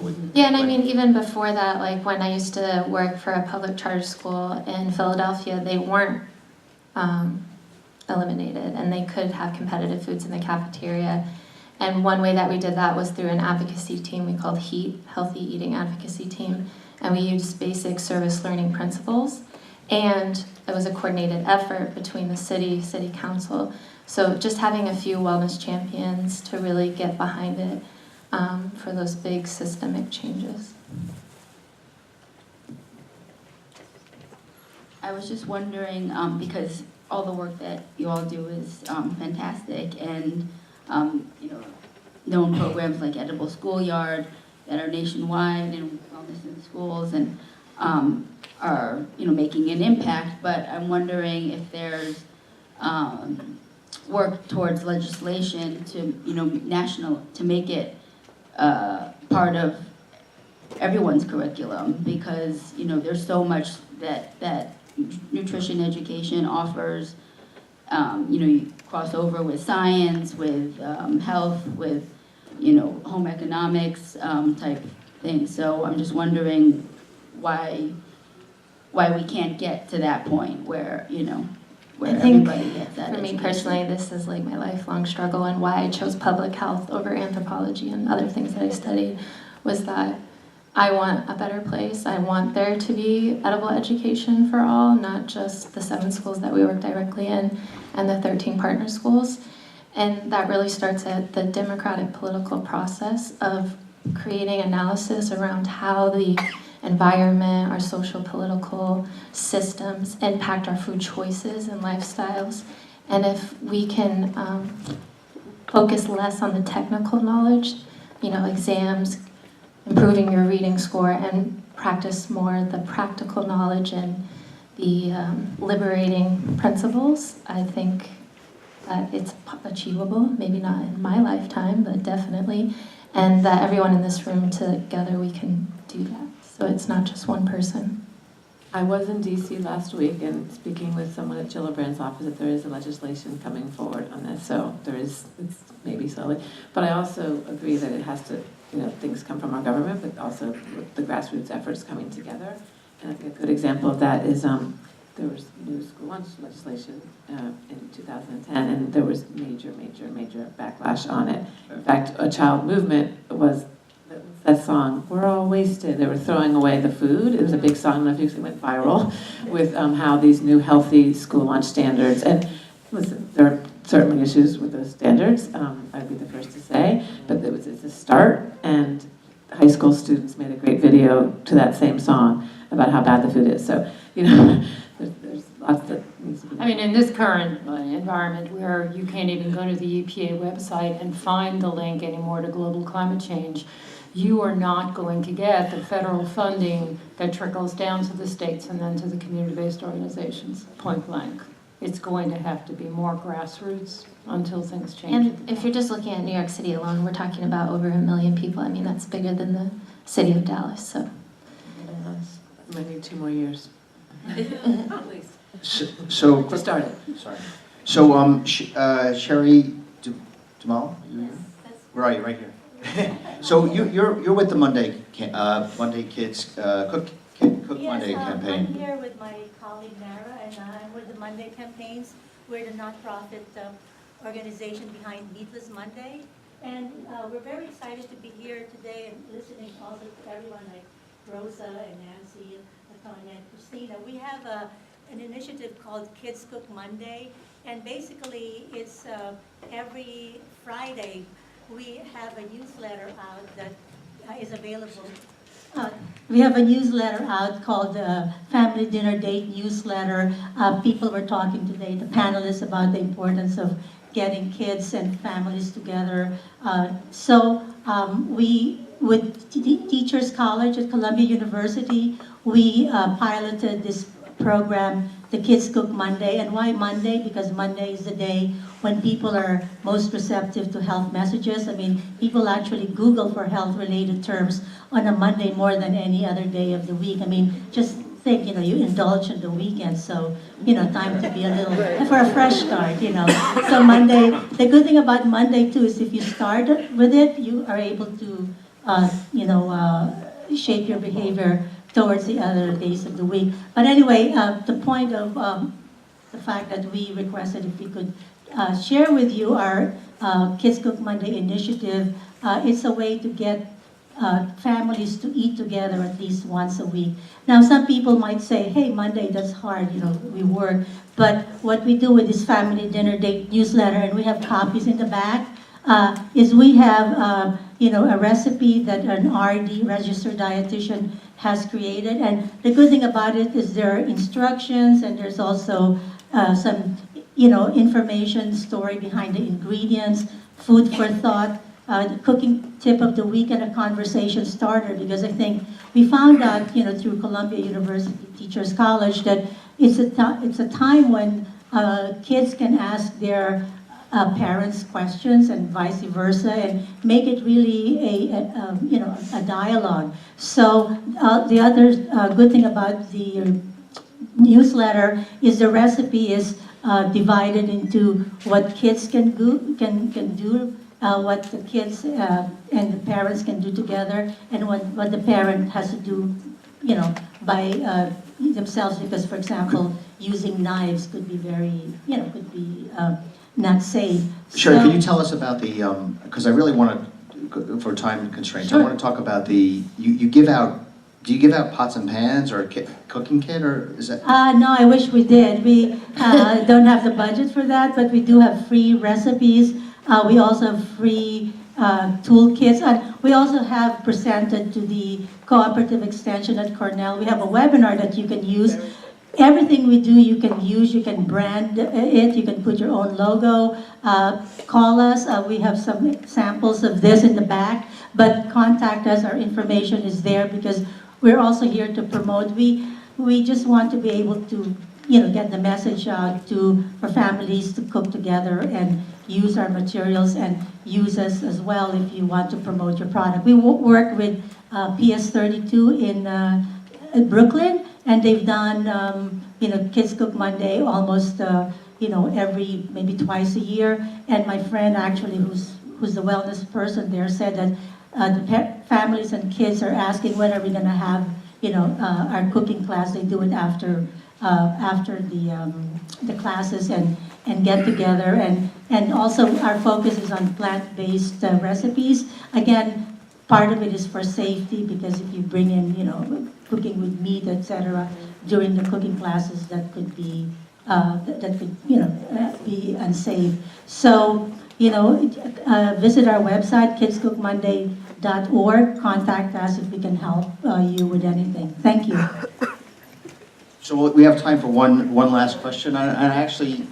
with. Yeah, and I mean, even before that, like when I used to work for a public charter school in Philadelphia, they weren't eliminated, and they could have competitive foods in the cafeteria. And one way that we did that was through an advocacy team we called HEAT, Healthy Eating Advocacy Team, and we used basic service learning principles, and it was a coordinated effort between the city council. So just having a few wellness champions to really get behind it for those big systemic changes. I was just wondering, because all the work that you all do is fantastic, and known programs like Edible Schoolyard that are nationwide and wellness in schools and are making an impact. But I'm wondering if there's work towards legislation to national to make it part of everyone's curriculum, because there's so much that nutrition education offers. You cross over with science, with health, with home economics type things. So I'm just wondering why we can't get to that point where where I think everybody gets that for me education. personally, this is like my lifelong struggle, and why I chose public health over anthropology and other things that I studied was that I want a better place. I want there to be edible education for all, not just the 7 schools that we work directly in and the 13 partner schools. And that really starts at the democratic political process of creating analysis around how the environment, our social political systems impact our food choices and lifestyles. And if we can focus less on the technical knowledge, exams, improving your reading score, and practice more the practical knowledge and the liberating principles, I think that it's achievable, maybe not in my lifetime, but definitely, and that everyone in this room together, we can do that. So it's not just one person. I was in DC last week and speaking with someone at Gillibrand's office that there is a legislation coming forward on this, so it's maybe slowly. But I also agree that it has to, things come from our government, but also the grassroots efforts coming together. And I think a good example of that is there was new school lunch legislation in 2010, and there was major backlash on it. In fact, a child movement was that song, "We're All Wasted." They were throwing away the food. It was a big song, and it went viral with how these new healthy school lunch standards. And listen, there are certainly issues with those standards, I'd be the first to say, but it's a start, and high school students made a great video to that same song about how bad the food is. So, there's lots that needs to be. I mean, in this current environment where you can't even go to the EPA website and find the link anymore to global climate change, you are not going to get the federal funding that trickles down to the states and then to the community-based organizations, point blank. It's going to have to be more grassroots until things change. And if you're just looking at New York City alone, we're talking about over 1 million people. I mean, that's bigger than the city of Dallas, so. I need 2 more years. So To start it. Sorry. So, Sherry Jamal, where are you? Right here. So you're with the Monday Kids Cook Monday campaign. I'm here with my colleague Nara, and I'm with the Monday campaigns. We're the nonprofit organization behind Meatless Monday, and we're very excited to be here today and listening also to everyone like Rosa and Nancy, Latonya and Christina. We have an initiative called Kids Cook Monday, and basically it's every Friday we have a newsletter out that is available. We have a newsletter out called Family Dinner Date Newsletter. People were talking today, the panelists, about the importance of getting kids and families together. We, with Teachers College at Columbia University, we piloted this program, the Kids Cook Monday. And why Monday? Because Monday is the day when people are most receptive to health messages. I mean, people actually Google for health-related terms on a Monday more than any other day of the week. I mean, just think, you indulge in the weekend, so, time to be a little, for a fresh start, So Monday, the good thing about Monday too is if you start with it, you are able to, shape your behavior towards the other days of the week. But anyway, the point of the fact that we requested if we could share with you our Kids Cook Monday initiative, it's a way to get families to eat together at least once a week. Now, some people might say, hey, Monday, that's hard, we work. But what we do with this family dinner date newsletter, and we have copies in the back, is we have, a recipe that an RD, registered dietitian, has created. And the good thing about it is there are instructions, and there's also some, information, story behind the ingredients, food for thought, the cooking tip of the week, and a conversation starter, because I think we found out, through Columbia University Teachers College, that it's a time when kids can ask their parents questions and vice versa, and make it really a dialogue. So the other good thing about the newsletter is the recipe is divided into what kids can do, what the kids and the parents can do together, and what the parent has to do, by themselves, because, for example, using knives could be very, could be not safe. Sherry, can you tell us about the, because I really want to, for time constraints, Sure. I want to talk about the, you give out, do you give out pots and pans or a cooking kit, or is that? No, I wish we did. We don't have the budget for that, but we do have free recipes. We also have free toolkits. We also have presented to the Cooperative Extension at Cornell. We have a webinar that you can use. Everything we do, you can use. You can brand it. You can put your own logo. Call us. We have some samples of this in the back. But contact us. Our information is there because we're also here to promote. We just want to be able to, get the message out for families to cook together and use our materials, and use us as well if you want to promote your product. We work with PS32 in Brooklyn, and they've done, Kids Cook Monday almost, every, maybe twice a year. And my friend actually, who's the wellness person there, said that the families and kids are asking when are we going to have, our cooking class. They do it after the classes and get together. And also our focus is on plant-based recipes. Again, part of it is for safety, because if you bring in, cooking with meat, etc., during the cooking classes, that could be be unsafe. So, visit our website, kidscookmonday.org. Contact us if we can help you with anything. Thank you. So we have time for one last question. And actually,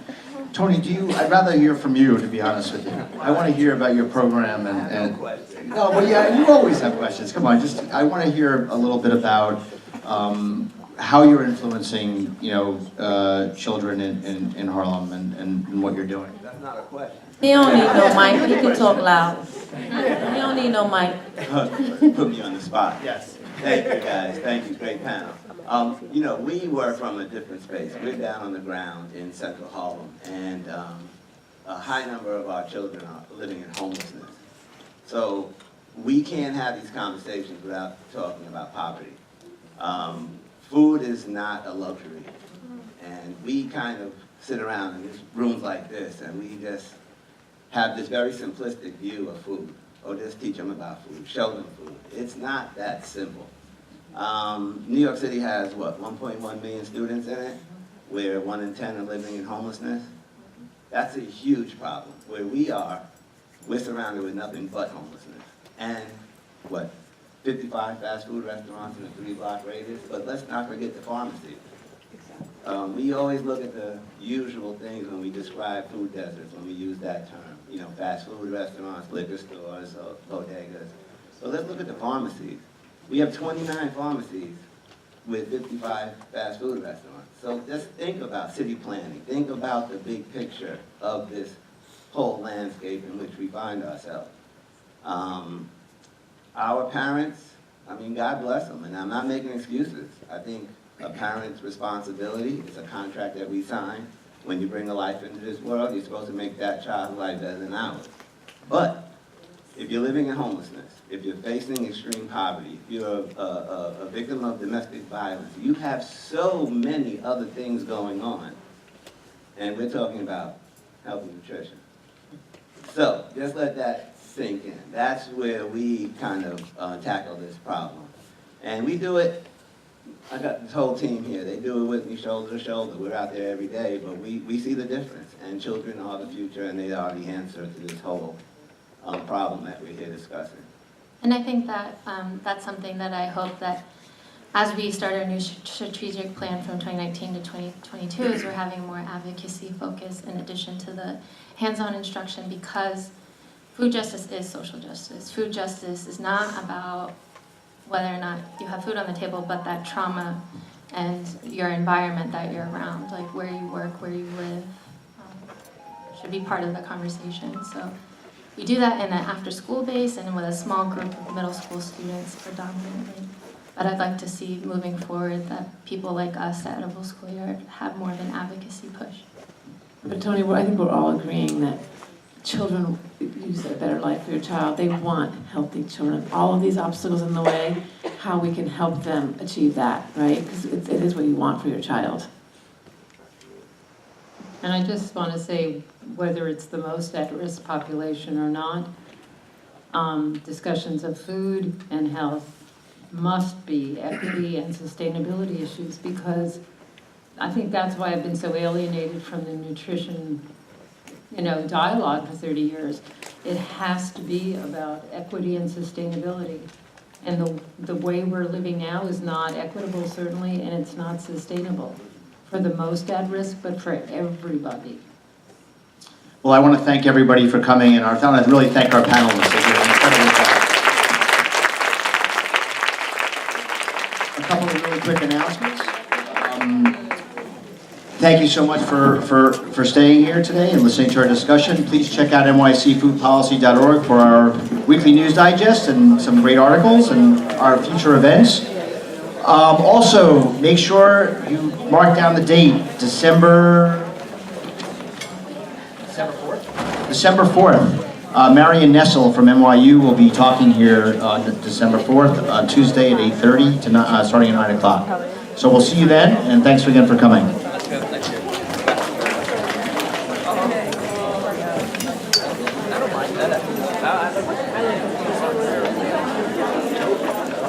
Tony, I'd rather hear from you, to be honest with you. I want to hear about your program and no, well, yeah, you always have questions. Come on, I want to hear a little bit about how you're influencing, children in Harlem and what you're doing. That's not a question. He don't need no mic. He can talk loud. He don't need no mic. Put me on the spot. Yes. Thank you, guys. Thank you. Great panel. We were from a different space. We're down on the ground in Central Harlem, and a high number of our children are living in homelessness. So we can't have these conversations without talking about poverty. Food is not a luxury, and we kind of sit around in rooms like this, and we just have this very simplistic view of food, or just teach them about food, show them food. It's not that simple. New York City has, 1.1 million students in it, where 1 in 10 are living in homelessness. That's a huge problem. Where we are, we're surrounded with nothing but homelessness. And, 55 fast food restaurants in a 3-block radius? But let's not forget the pharmacy. We always look at the usual things when we describe food deserts, when we use that term. Fast food restaurants, liquor stores, bodegas. So let's look at the pharmacies. We have 29 pharmacies with 55 fast food restaurants. So just think about city planning. Think about the big picture of this whole landscape in which we find ourselves. Our parents, God bless them, and I'm not making excuses. I think a parent's responsibility. It's a contract that we sign. When you bring a life into this world, you're supposed to make that child's life better than ours. But if you're living in homelessness, if you're facing extreme poverty, if you're a victim of domestic violence, you have so many other things going on. And we're talking about health and nutrition. So just let that sink in. That's where we kind of tackle this problem. And we do it, I got this whole team here. They do it with me shoulder to shoulder. We're out there every day, but we see the difference. And children are the future, and they are the answer to this whole problem that we're here discussing. And I think that that's something that I hope that as we start our new strategic plan from 2019 to 2022 is we're having more advocacy focus in addition to the hands-on instruction, because food justice is social justice. Food justice is not about whether or not you have food on the table, but that trauma and your environment that you're around, like where you work, where you live, should be part of the conversation. So we do that in an after-school base and with a small group of middle school students predominantly. But I'd like to see moving forward that people like us at Edible Schoolyard have more of an advocacy push. But Tony, I think we're all agreeing that children, you said a better life for your child, they want healthy children. All of these obstacles in the way, how we can help them achieve that, right? Because it is what you want for your child. And I just want to say, whether it's the most at-risk population or not, discussions of food and health must be equity and sustainability issues, because I think that's why I've been so alienated from the nutrition, dialogue for 30 years. It has to be about equity and sustainability. And the way we're living now is not equitable, certainly, and it's not sustainable for the most at risk, but for everybody. Well, I want to thank everybody for coming, and I want to really thank our panelists. They did an incredible job. A couple of really quick announcements. Thank you so much for staying here today and listening to our discussion. Please check out nycfoodpolicy.org for our weekly news digest and some great articles and our future events. Also, make sure you mark down the date, December 4th. Marion Nessel from NYU will be talking here on December 4th, Tuesday at 8:30, starting at 9 o'clock. So we'll see you then, and thanks again for coming.